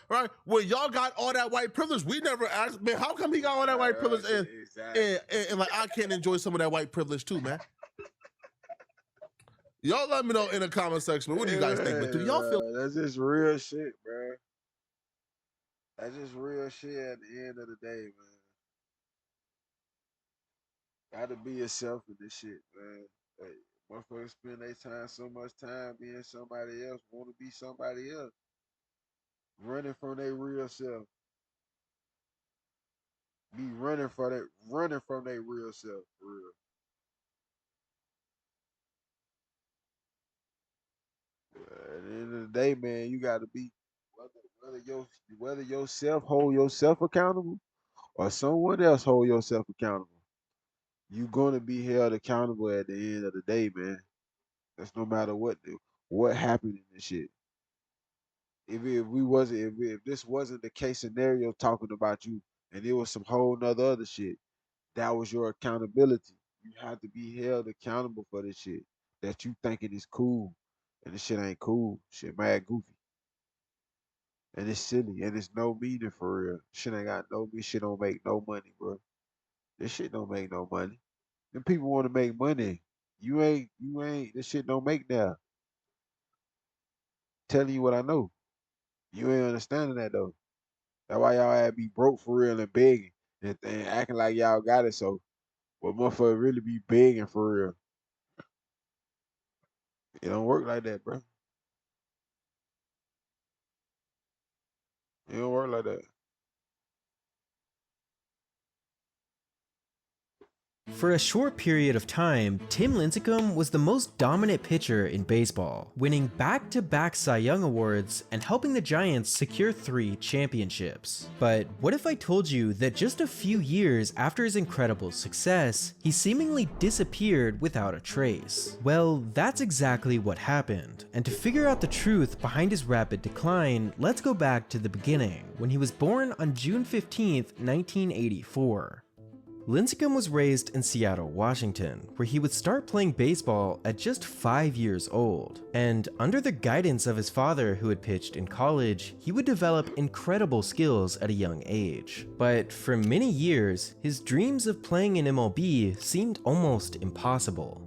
right. When y'all got all that white privilege, we never asked, man, how come he got all that white privilege and like I can't enjoy some of that white privilege too, man? Y'all let me know in the comment section. What do you guys think? But do y'all feel that's just real shit, bro? That's just real shit at the end of the day, man. Gotta be yourself in this shit, man. Hey, motherfuckers spend their time so much time being somebody else, want to be somebody else, running from their real self. Be running from their real self, for real. At the end of the day, man, you gotta be whether yourself hold yourself accountable or someone else hold yourself accountable. You gonna be held accountable at the end of the day, man. That's no matter what happened in this shit. If this wasn't the case scenario talking about you, and it was some whole nother other shit, that was your accountability. You have to be held accountable for this shit that you thinking is cool, and this shit ain't cool. Shit mad goofy. And it's silly, and it's no meaning for real. Shit ain't got no meaning. Shit don't make no money, bro. This shit don't make no money. Them people want to make money. You ain't. This shit don't make now. Telling you what I know. You ain't understanding that though. That's why y'all had to be broke for real and begging and acting like y'all got it. So, but motherfucker really be begging for real. It don't work like that, bro. It don't work like that. For a short period of time, Tim Lincecum was the most dominant pitcher in baseball, winning back-to-back Cy Young awards and helping the Giants secure 3 championships. But what if I told you that just a few years after his incredible success, he seemingly disappeared without a trace? Well, that's exactly what happened, and to figure out the truth behind his rapid decline, let's go back to the beginning, when he was born on June 15th, 1984. Lincecum was raised in Seattle, Washington, where he would start playing baseball at just 5 years old. And under the guidance of his father, who had pitched in college, he would develop incredible skills at a young age. But for many years, his dreams of playing in MLB seemed almost impossible.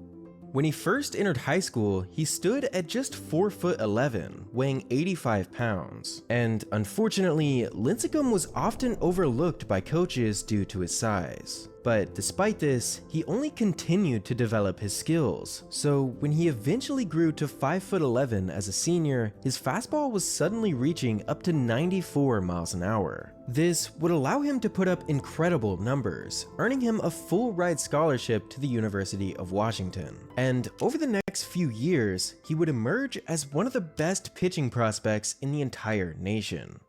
When he first entered high school, he stood at just 4'11", weighing 85 pounds. And unfortunately, Lincecum was often overlooked by coaches due to his size. But despite this, he only continued to develop his skills. So when he eventually grew to 5'11" as a senior, his fastball was suddenly reaching up to 94 miles an hour. This would allow him to put up incredible numbers, earning him a full ride scholarship to the University of Washington. And over the next few years, he would emerge as one of the best pitching prospects in the entire nation.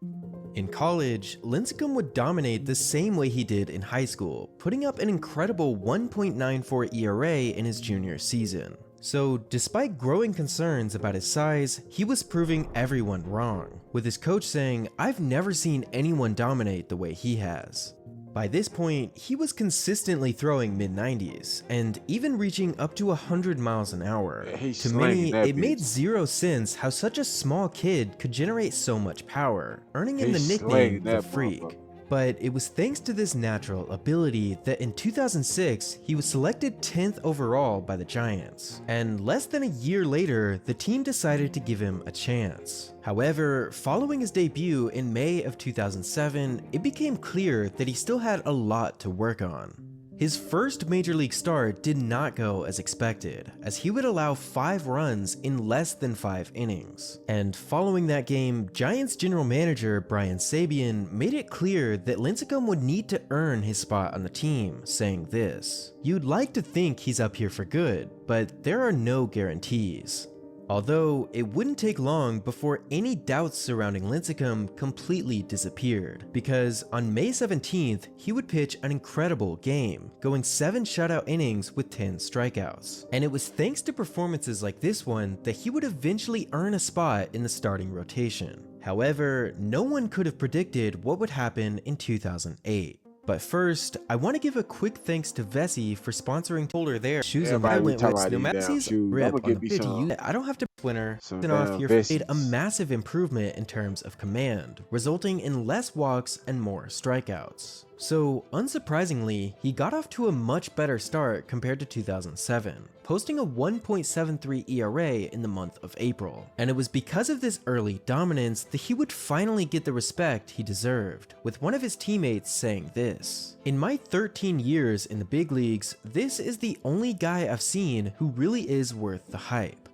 In college, Lincecum would dominate the same way he did in high school, putting up an incredible 1.94 ERA in his junior season. So despite growing concerns about his size, he was proving everyone wrong, with his coach saying, "I've never seen anyone dominate the way he has." By this point, he was consistently throwing mid-90s, and even reaching up to 100 miles an hour. To many, it made zero sense how such a small kid could generate so much power, earning him the nickname The Freak. But it was thanks to this natural ability that in 2006, he was selected 10th overall by the Giants. And less than a year later, the team decided to give him a chance. However, following his debut in May of 2007, it became clear that he still had a lot to work on. His first major league start did not go as expected, as he would allow 5 runs in less than 5 innings. And following that game, Giants general manager Brian Sabean made it clear that Lincecum would need to earn his spot on the team, saying this: "You'd like to think he's up here for good, but there are no guarantees." Although, it wouldn't take long before any doubts surrounding Lincecum completely disappeared, because on May 17th, he would pitch an incredible game, going 7 shutout innings with 10 strikeouts. And it was thanks to performances like this one that he would eventually earn a spot in the starting rotation. However, no one could have predicted what would happen in 2008. But first, I want to give a quick thanks to Vibezzz for sponsoring Holder their shoes and I went with no Massey's rip on the bid to you. I don't have to winner and off here made a massive improvement in terms of command, resulting in less walks and more strikeouts. So unsurprisingly, he got off to a much better start compared to 2007, posting a 1.73 ERA in the month of April. And it was because of this early dominance that he would finally get the respect he deserved, with one of his teammates saying this: "In my 13 years in the big leagues, this is the only guy I've seen who really is worth the hype."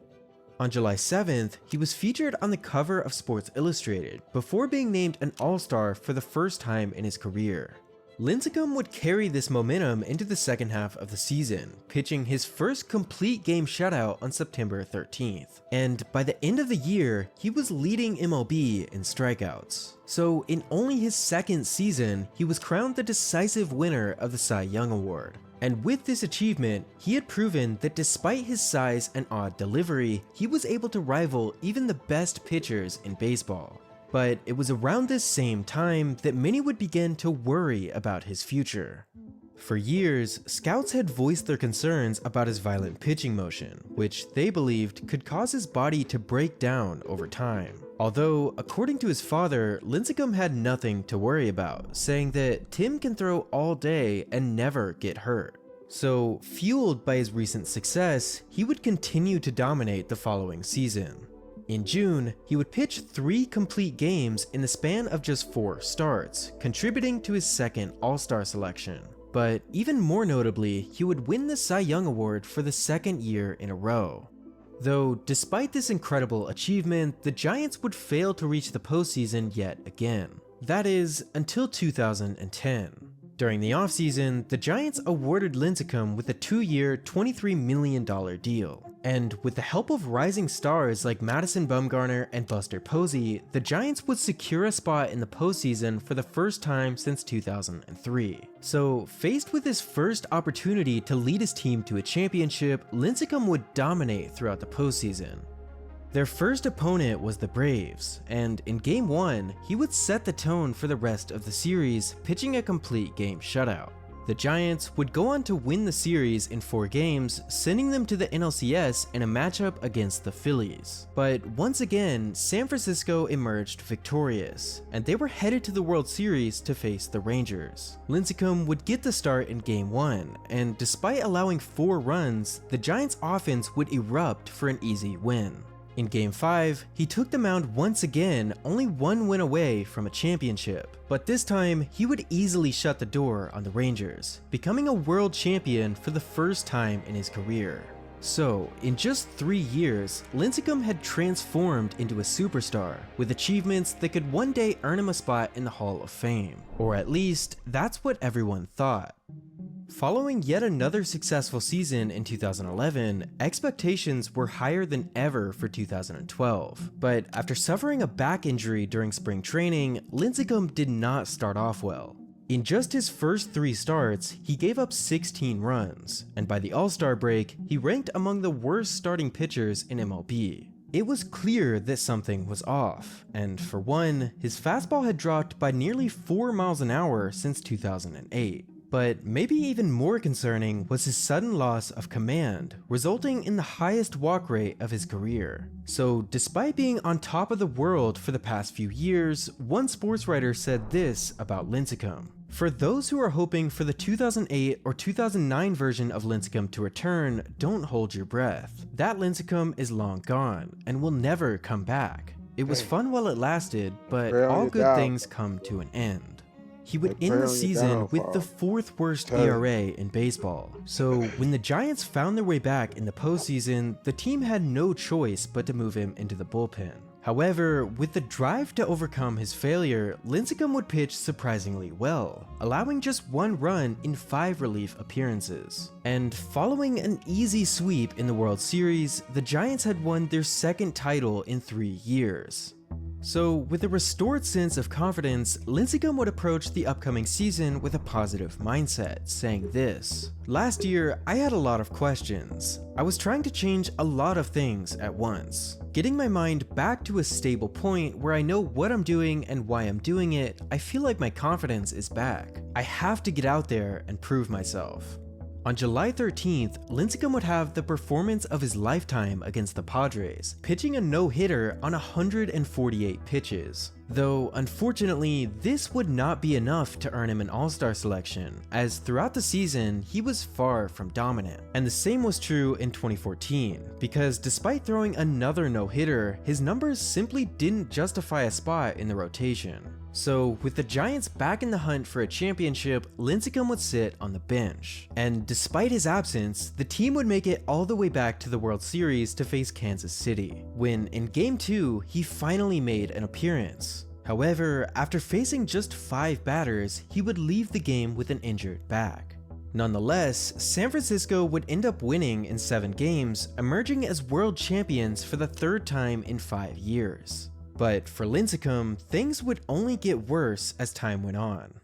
On July 7th, he was featured on the cover of Sports Illustrated before being named an All-Star for the first time in his career. Lincecum would carry this momentum into the second half of the season, pitching his first complete game shutout on September 13th. And by the end of the year, he was leading MLB in strikeouts. So in only his second season, he was crowned the decisive winner of the Cy Young Award. And with this achievement, he had proven that despite his size and odd delivery, he was able to rival even the best pitchers in baseball. But it was around this same time that many would begin to worry about his future. For years, scouts had voiced their concerns about his violent pitching motion, which they believed could cause his body to break down over time. Although, according to his father, Lincecum had nothing to worry about, saying that Tim can throw all day and never get hurt. So, fueled by his recent success, he would continue to dominate the following season. In June, he would pitch 3 complete games in the span of just 4 starts, contributing to his second All-Star selection. But even more notably, he would win the Cy Young Award for the second year in a row. Though, despite this incredible achievement, the Giants would fail to reach the postseason yet again. That is, until 2010. During the offseason, the Giants awarded Lincecum with a 2-year, $23 million deal. And with the help of rising stars like Madison Bumgarner and Buster Posey, the Giants would secure a spot in the postseason for the first time since 2003. So, faced with his first opportunity to lead his team to a championship, Lincecum would dominate throughout the postseason. Their first opponent was the Braves, and in Game 1, he would set the tone for the rest of the series, pitching a complete game shutout. The Giants would go on to win the series in 4 games, sending them to the NLCS in a matchup against the Phillies. But once again, San Francisco emerged victorious, and they were headed to the World Series to face the Rangers. Lincecum would get the start in Game 1, and despite allowing 4 runs, the Giants' offense would erupt for an easy win. In Game 5, he took the mound once again, only 1 win away from a championship. But this time, he would easily shut the door on the Rangers, becoming a world champion for the first time in his career. So, in just 3 years, Lincecum had transformed into a superstar, with achievements that could one day earn him a spot in the Hall of Fame. Or at least, that's what everyone thought. Following yet another successful season in 2011, expectations were higher than ever for 2012. But after suffering a back injury during spring training, Lincecum did not start off well. In just his first 3 starts, he gave up 16 runs, and by the All-Star break, he ranked among the worst starting pitchers in MLB. It was clear that something was off, and for one, his fastball had dropped by nearly 4 miles an hour since 2008. But maybe even more concerning was his sudden loss of command, resulting in the highest walk rate of his career. So despite being on top of the world for the past few years, one sports writer said this about Lincecum: "For those who are hoping for the 2008 or 2009 version of Lincecum to return, don't hold your breath. That Lincecum is long gone and will never come back. It was fun while it lasted, but all good things come to an end." he would They end prey the on your season with the downfall. 4th worst Tell you. ERA in baseball. So when the Giants found their way back in the postseason, the team had no choice but to move him into the bullpen. However, with the drive to overcome his failure, Lincecum would pitch surprisingly well, allowing just 1 run in 5 relief appearances. And following an easy sweep in the World Series, the Giants had won their 2nd title in 3 years. So, with a restored sense of confidence, Lincecum would approach the upcoming season with a positive mindset, saying this: "Last year, I had a lot of questions. I was trying to change a lot of things at once. Getting my mind back to a stable point where I know what I'm doing and why I'm doing it, I feel like my confidence is back. I have to get out there and prove myself." On July 13th, Lincecum would have the performance of his lifetime against the Padres, pitching a no-hitter on 148 pitches. Though, unfortunately, this would not be enough to earn him an All-Star selection, as throughout the season, he was far from dominant. And the same was true in 2014, because despite throwing another no-hitter, his numbers simply didn't justify a spot in the rotation. So, with the Giants back in the hunt for a championship, Lincecum would sit on the bench. And despite his absence, the team would make it all the way back to the World Series to face Kansas City, when in Game 2, he finally made an appearance. However, after facing just 5 batters, he would leave the game with an injured back. Nonetheless, San Francisco would end up winning in 7 games, emerging as world champions for the 3rd time in 5 years. But for Lincecum, things would only get worse as time went on.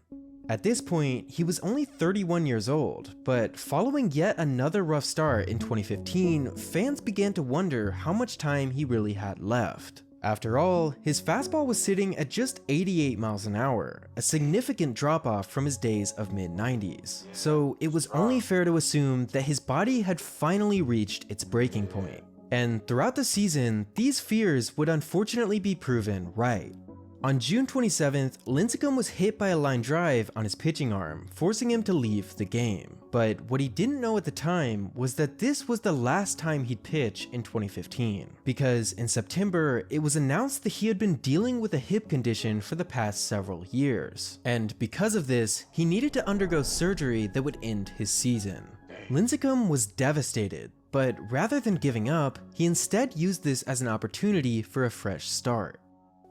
At this point, he was only 31 years old, but following yet another rough start in 2015, fans began to wonder how much time he really had left. After all, his fastball was sitting at just 88 miles an hour, a significant drop-off from his days of mid-90s. So it was only fair to assume that his body had finally reached its breaking point. And throughout the season, these fears would unfortunately be proven right. On June 27th, Lincecum was hit by a line drive on his pitching arm, forcing him to leave the game. But what he didn't know at the time was that this was the last time he'd pitch in 2015, because in September, it was announced that he had been dealing with a hip condition for the past several years. And because of this, he needed to undergo surgery that would end his season. Lincecum was devastated, but rather than giving up, he instead used this as an opportunity for a fresh start.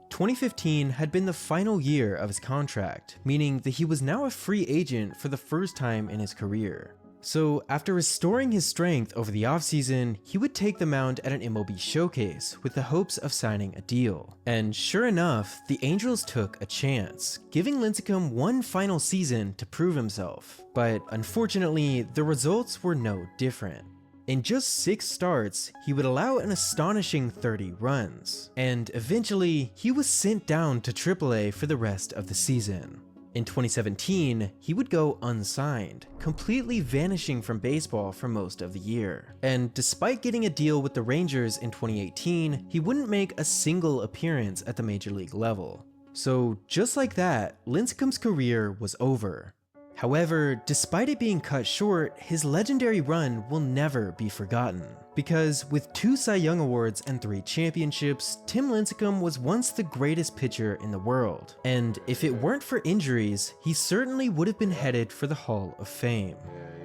2015 had been the final year of his contract, meaning that he was now a free agent for the first time in his career. So after restoring his strength over the offseason, he would take the mound at an MLB showcase with the hopes of signing a deal. And sure enough, the Angels took a chance, giving Lincecum one final season to prove himself. But unfortunately, the results were no different. In just 6 starts, he would allow an astonishing 30 runs, and eventually, he was sent down to AAA for the rest of the season. In 2017, he would go unsigned, completely vanishing from baseball for most of the year. And despite getting a deal with the Rangers in 2018, he wouldn't make a single appearance at the major league level. So just like that, Lincecum's career was over. However, despite it being cut short, his legendary run will never be forgotten. Because with 2 Cy Young Awards and 3 championships, Tim Lincecum was once the greatest pitcher in the world. And if it weren't for injuries, he certainly would have been headed for the Hall of Fame.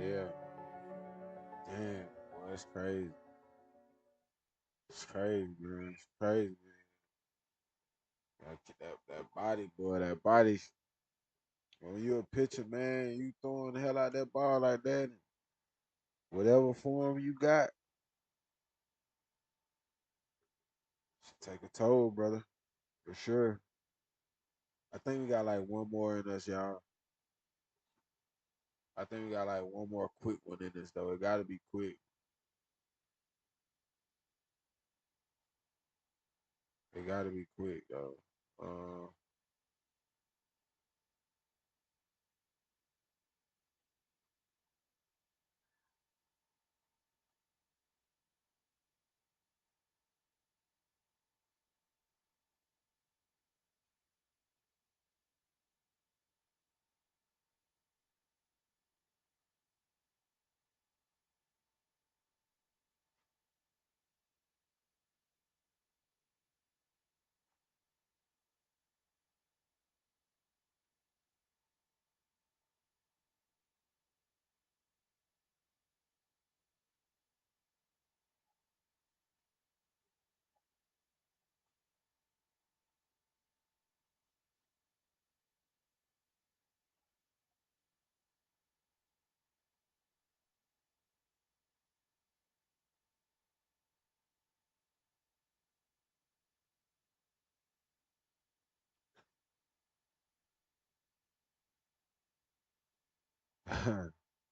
Yeah. Damn, boy, that's crazy. It's crazy, man. It's crazy, man. That body, boy, that body. When you a pitcher, man, you throwing the hell out that ball like that, whatever form you got, should take a toll, brother, for sure. I think we got like one more in us, y'all. I think we got like one more quick one in us, though. It got to be quick. It got to be quick, though.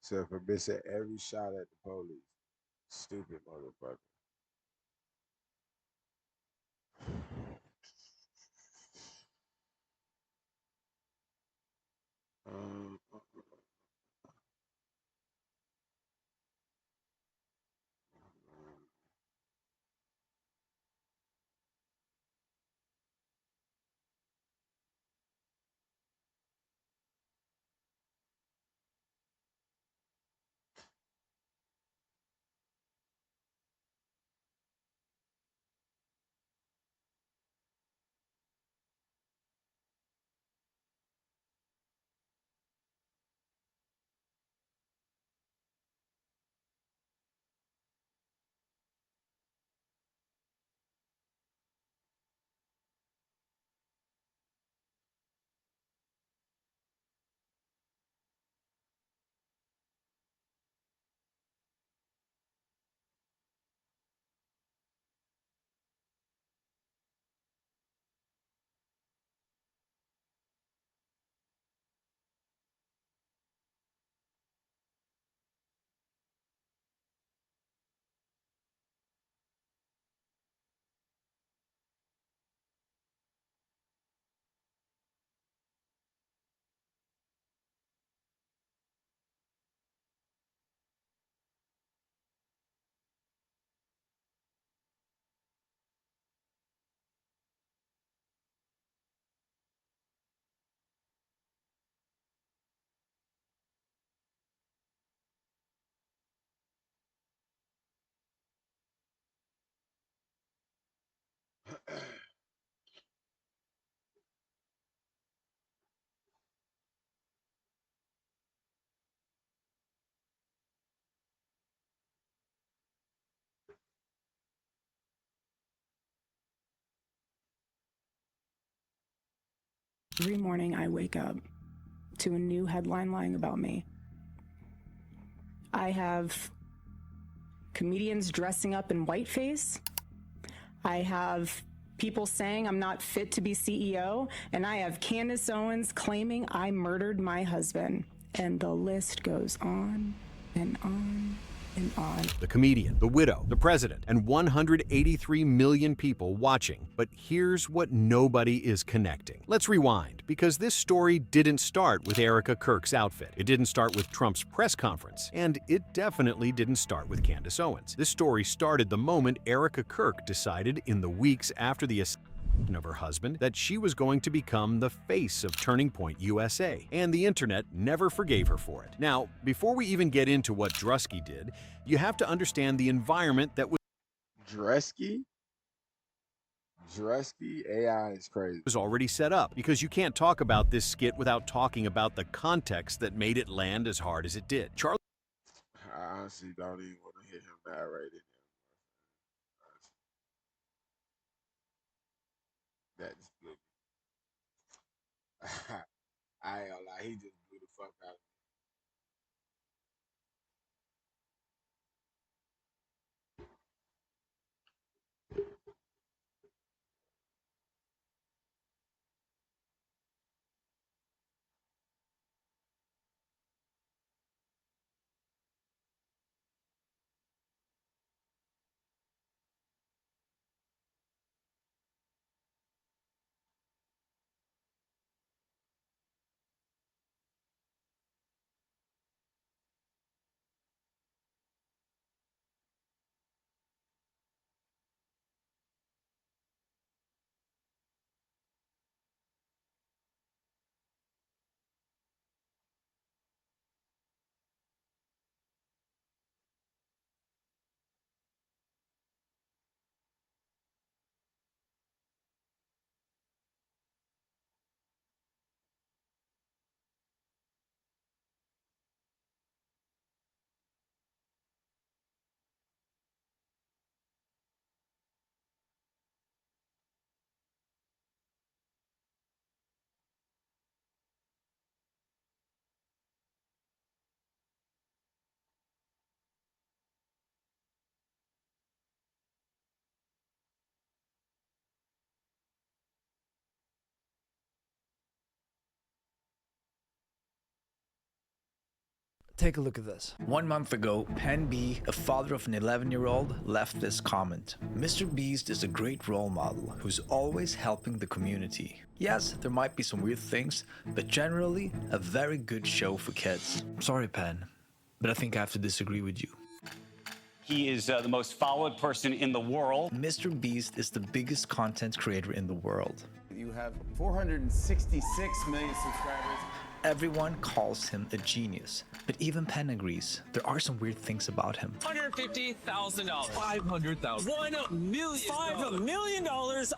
So for missing every shot at the police. Stupid motherfucker. Um, Every morning I wake up to a new headline lying about me. I have comedians dressing up in whiteface. I have people saying I'm not fit to be CEO. And I have Candace Owens claiming I murdered my husband. And the list goes on and on and on. The comedian, the widow, the president, and 183 million people watching. But here's what nobody is connecting. Let's rewind, because this story didn't start with Erica Kirk's outfit. It didn't start with Trump's press conference. And it definitely didn't start with Candace Owens. This story started the moment Erica Kirk decided in the weeks after the of her husband that she was going to become the face of Turning Point USA, and the internet never forgave her for it. Now, before we even get into what Drusky did, you have to understand the environment that Dresky AI is crazy. was already set up, because you can't talk about this skit without talking about the context that made it land as hard as it did. Charlie I honestly don't even want to hear him narrate it. That just blew me. I ain't gonna lie, he just blew the fuck out of Take a look at this. 1 month ago, Pen B, a father of an 11-year-old, left this comment. Mr. Beast is a great role model who's always helping the community. Yes, there might be some weird things, but generally a very good show for kids. Sorry, Pen, but I think I have to disagree with you. He is the most followed person in the world. Mr. Beast is the biggest content creator in the world. You have 466 million subscribers. Everyone calls him a genius, but even Penn agrees there are some weird things about him. $150,000. $500,000. $1 million. $5 million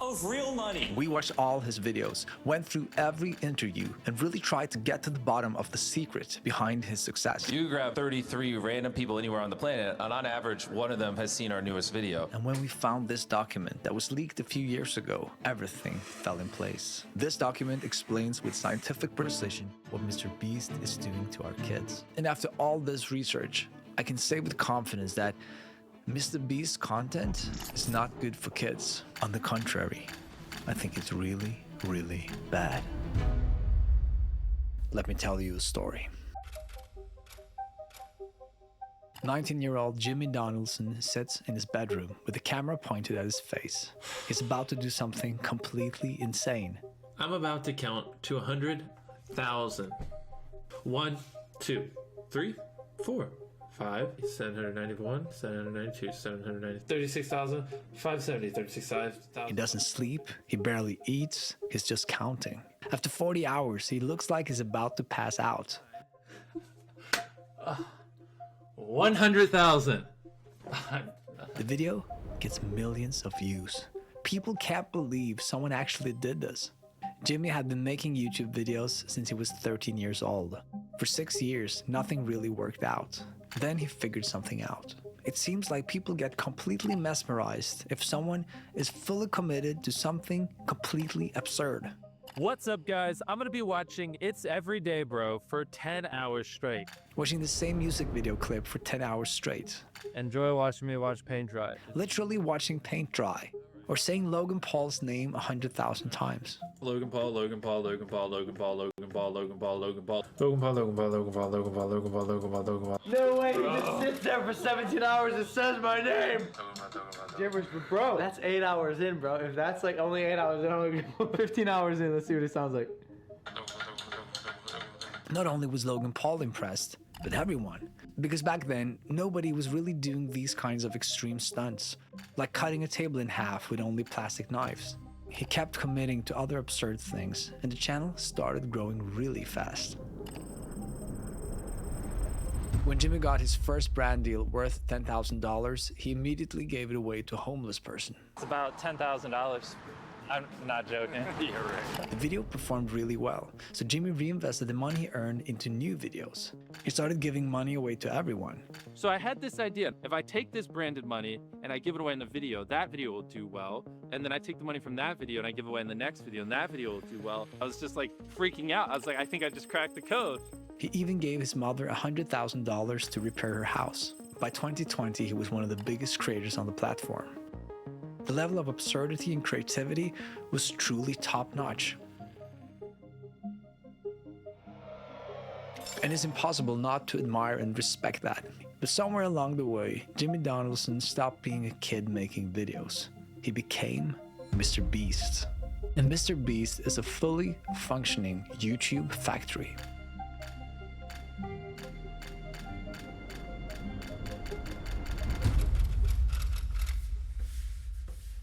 of real money. We watched all his videos, went through every interview, and really tried to get to the bottom of the secret behind his success. You grab 33 random people anywhere on the planet, and on average, one of them has seen our newest video. And when we found this document that was leaked a few years ago, everything fell in place. This document explains with scientific precision what Mr. Beast is doing to our kids. And after all this research, I can say with confidence that Mr. Beast's content is not good for kids. On the contrary, I think it's really, really bad. Let me tell you a story. 19-year-old Jimmy Donaldson sits in his bedroom with the camera pointed at his face. He's about to do something completely insane. I'm about to count to 100,000. 1, 2, 3, 4, 5, 791, 792, 790, 36,000, 570, 36,000. He doesn't sleep, he barely eats, he's just counting. After 40 hours, he looks like he's about to pass out. 100,000. The video gets millions of views. People can't believe someone actually did this. Jimmy had been making YouTube videos since he was 13 years old. For 6 years, nothing really worked out. Then he figured something out. It seems like people get completely mesmerized if someone is fully committed to something completely absurd. What's up, guys? I'm gonna be watching It's Every Day, Bro for 10 hours straight. Watching the same music video clip for 10 hours straight. Enjoy watching me watch paint dry. Literally watching paint dry. Or saying Logan Paul's name 100,000 times. Logan Paul, Logan Paul, Logan Paul, Logan Paul, Logan Paul, Logan Paul, Logan Paul, Logan Paul, Logan Paul, Logan Paul, Logan Paul, Logan Paul, Logan Paul, Logan Paul. No way, he just sits there for 17 hours and says my name. Gibberish, but bro, that's 8 hours in, bro. If that's like only 8 hours in, I'm gonna go 15 hours in. Let's see what it sounds like. Not only was Logan Paul impressed, but everyone. Because back then, nobody was really doing these kinds of extreme stunts, like cutting a table in half with only plastic knives. He kept committing to other absurd things, and the channel started growing really fast. When Jimmy got his first brand deal worth $10,000, he immediately gave it away to a homeless person. It's about $10,000. I'm not joking. You're right. The video performed really well, so Jimmy reinvested the money he earned into new videos. He started giving money away to everyone. So I had this idea. If I take this branded money and I give it away in the video, that video will do well. And then I take the money from that video and I give away in the next video, and that video will do well. I was just like freaking out. I was like, I think I just cracked the code. He even gave his mother $100,000 to repair her house. By 2020, he was one of the biggest creators on the platform. The level of absurdity and creativity was truly top-notch. And it's impossible not to admire and respect that. But somewhere along the way, Jimmy Donaldson stopped being a kid making videos. He became Mr. Beast. And Mr. Beast is a fully functioning YouTube factory.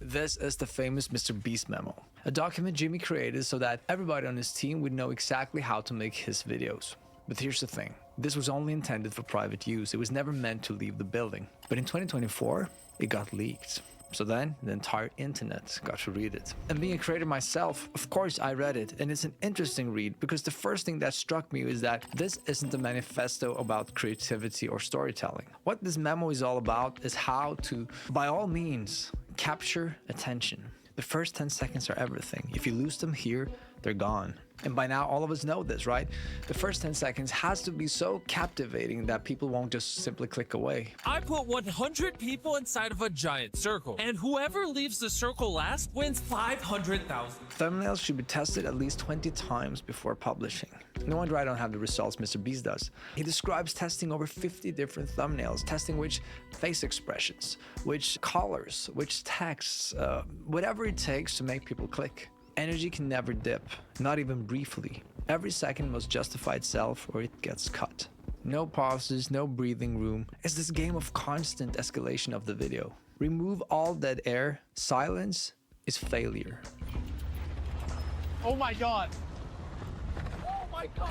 This is the famous Mr. Beast memo, a document Jimmy created so that everybody on his team would know exactly how to make his videos. But here's the thing, this was only intended for private use, it was never meant to leave the building. But in 2024, it got leaked. So then, the entire internet got to read it. And being a creator myself, of course I read it, and it's an interesting read because the first thing that struck me is that this isn't a manifesto about creativity or storytelling. What this memo is all about is how to, by all means, capture attention. The first 10 seconds are everything. If you lose them here, they're gone. And by now, all of us know this, right? The first 10 seconds has to be so captivating that people won't just simply click away. I put 100 people inside of a giant circle, and whoever leaves the circle last wins 500,000. Thumbnails should be tested at least 20 times before publishing. No wonder I don't have the results MrBeast does. He describes testing over 50 different thumbnails, testing which face expressions, which colors, which texts, whatever it takes to make people click. Energy can never dip, not even briefly. Every second must justify itself or it gets cut. No pauses, no breathing room. It's this game of constant escalation of the video. Remove all dead air, silence is failure. Oh my God. Oh my God.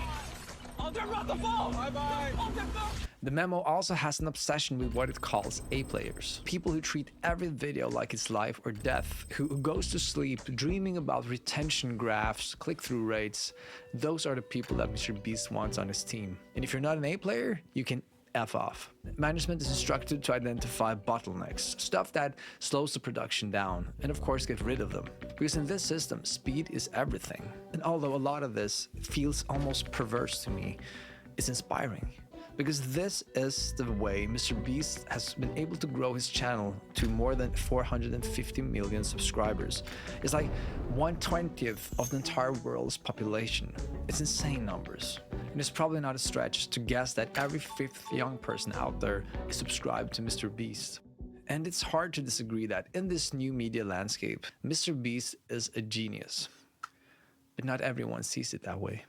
Oh, they're on the ball. Bye-bye. Oh, they're gone. The memo also has an obsession with what it calls A players. People who treat every video like it's life or death, who goes to sleep dreaming about retention graphs, click-through rates. Those are the people that MrBeast wants on his team. And if you're not an A player, you can F off. Management is instructed to identify bottlenecks, stuff that slows the production down, and of course get rid of them. Because in this system, speed is everything. And although a lot of this feels almost perverse to me, it's inspiring. Because this is the way MrBeast has been able to grow his channel to more than 450 million subscribers. It's like 1/20th of the entire world's population. It's insane numbers. And it's probably not a stretch to guess that every 5th young person out there is subscribed to MrBeast. And it's hard to disagree that in this new media landscape, MrBeast is a genius. But not everyone sees it that way.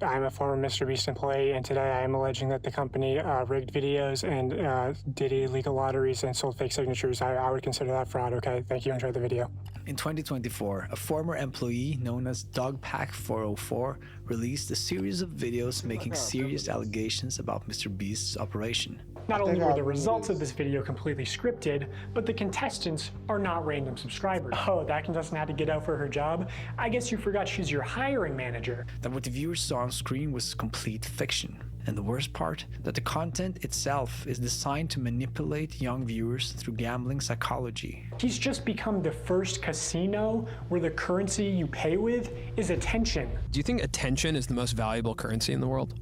I'm a former MrBeast employee, and today I am alleging that the company rigged videos and did illegal lotteries and sold fake signatures. I would consider that fraud. Okay, thank you. Enjoy the video. In 2024, a former employee known as Dogpack404 released a series of videos making serious allegations about MrBeast's operation. Not only were the results of this video completely scripted, but the contestants are not random subscribers. Oh, that contestant had to get out for her job? I guess you forgot she's your hiring manager. That what the viewers saw on screen was complete fiction. And the worst part, that the content itself is designed to manipulate young viewers through gambling psychology. He's just become the first casino where the currency you pay with is attention. Do you think attention is the most valuable currency in the world?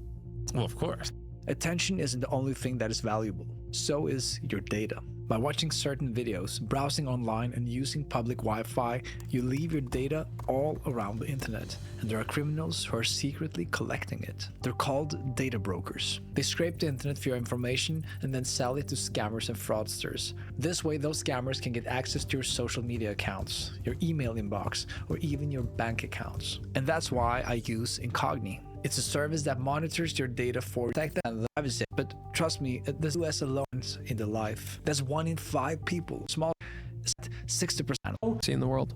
Well, of course. Attention isn't the only thing that is valuable. So is your data. By watching certain videos, browsing online, and using public Wi-Fi, you leave your data all around the internet. And there are criminals who are secretly collecting it. They're called data brokers. They scrape the internet for your information and then sell it to scammers and fraudsters. This way, those scammers can get access to your social media accounts, your email inbox, or even your bank accounts. And that's why I use Incogni. It's a service that monitors your data for protect and privacy. But trust me, the US alone in the life. That's 1 in 5 people. Small, 60% in the world.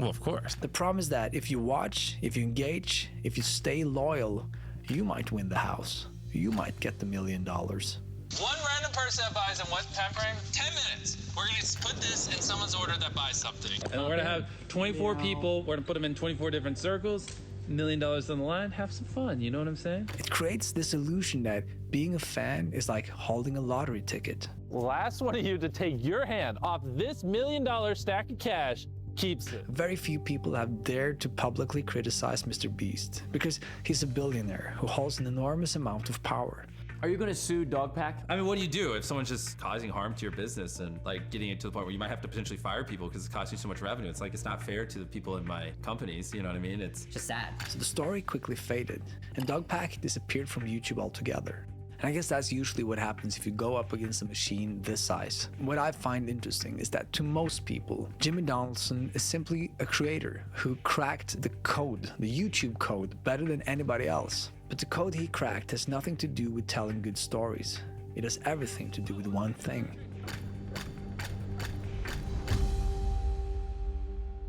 Well, of course. The problem is that if you watch, if you engage, if you stay loyal, you might win the house. You might get the $1 million. One random person that buys in West Peppering, 10 minutes. We're going to put this in someone's order that buys something. And we're going to have 24 people. We're going to put them in 24 different circles. $1 million on the line, have some fun, you know what I'm saying? It creates this illusion that being a fan is like holding a lottery ticket. Last one of you to take your hand off this $1 million stack of cash keeps it. Very few people have dared to publicly criticize MrBeast because he's a billionaire who holds an enormous amount of power. Are you going to sue Dogpack? I mean, what do you do if someone's just causing harm to your business and like getting it to the point where you might have to potentially fire people because it's costing you so much revenue? It's like, it's not fair to the people in my companies, you know what I mean? It's just sad. So the story quickly faded and Dogpack disappeared from YouTube altogether. And I guess that's usually what happens if you go up against a machine this size. What I find interesting is that to most people, Jimmy Donaldson is simply a creator who cracked the code, the YouTube code, better than anybody else. But the code he cracked has nothing to do with telling good stories. It has everything to do with one thing.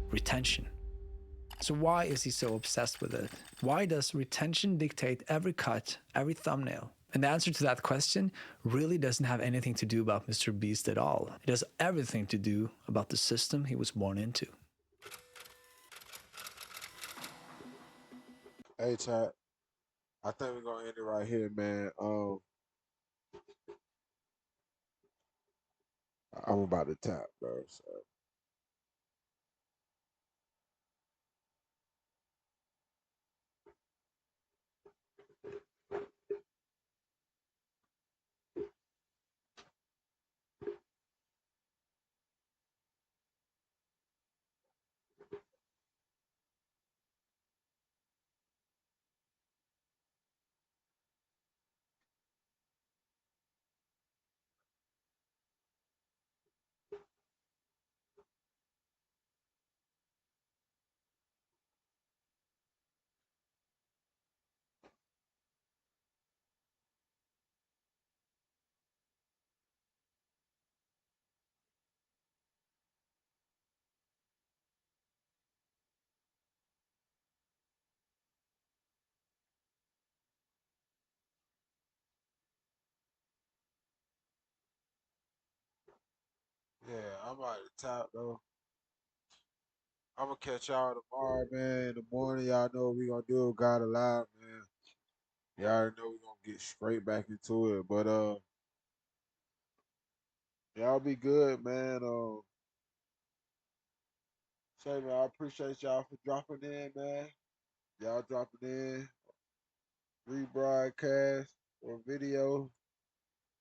Retention. So why is he so obsessed with it? Why does retention dictate every cut, every thumbnail? And the answer to that question really doesn't have anything to do about MrBeast at all. It has everything to do about the system he was born into. Hey, chat. I think we're gonna end it right here, man. I'm about to tap, bro. So. I'm out of the top though. I'm gonna catch y'all tomorrow, man. In the morning, y'all know what we gonna do. God alive, man. Y'all already know we gonna get straight back into it. But y'all be good, man. Say man, I appreciate y'all for dropping in, man. Y'all dropping in, rebroadcast or video.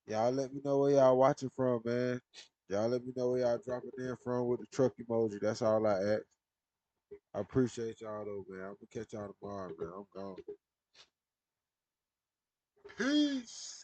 Y'all let me know where y'all watching from, man. Y'all let me know where y'all dropping in from with the truck emoji. That's all I ask. I appreciate y'all though, man. I'm gonna catch y'all tomorrow, man. I'm gone. Peace.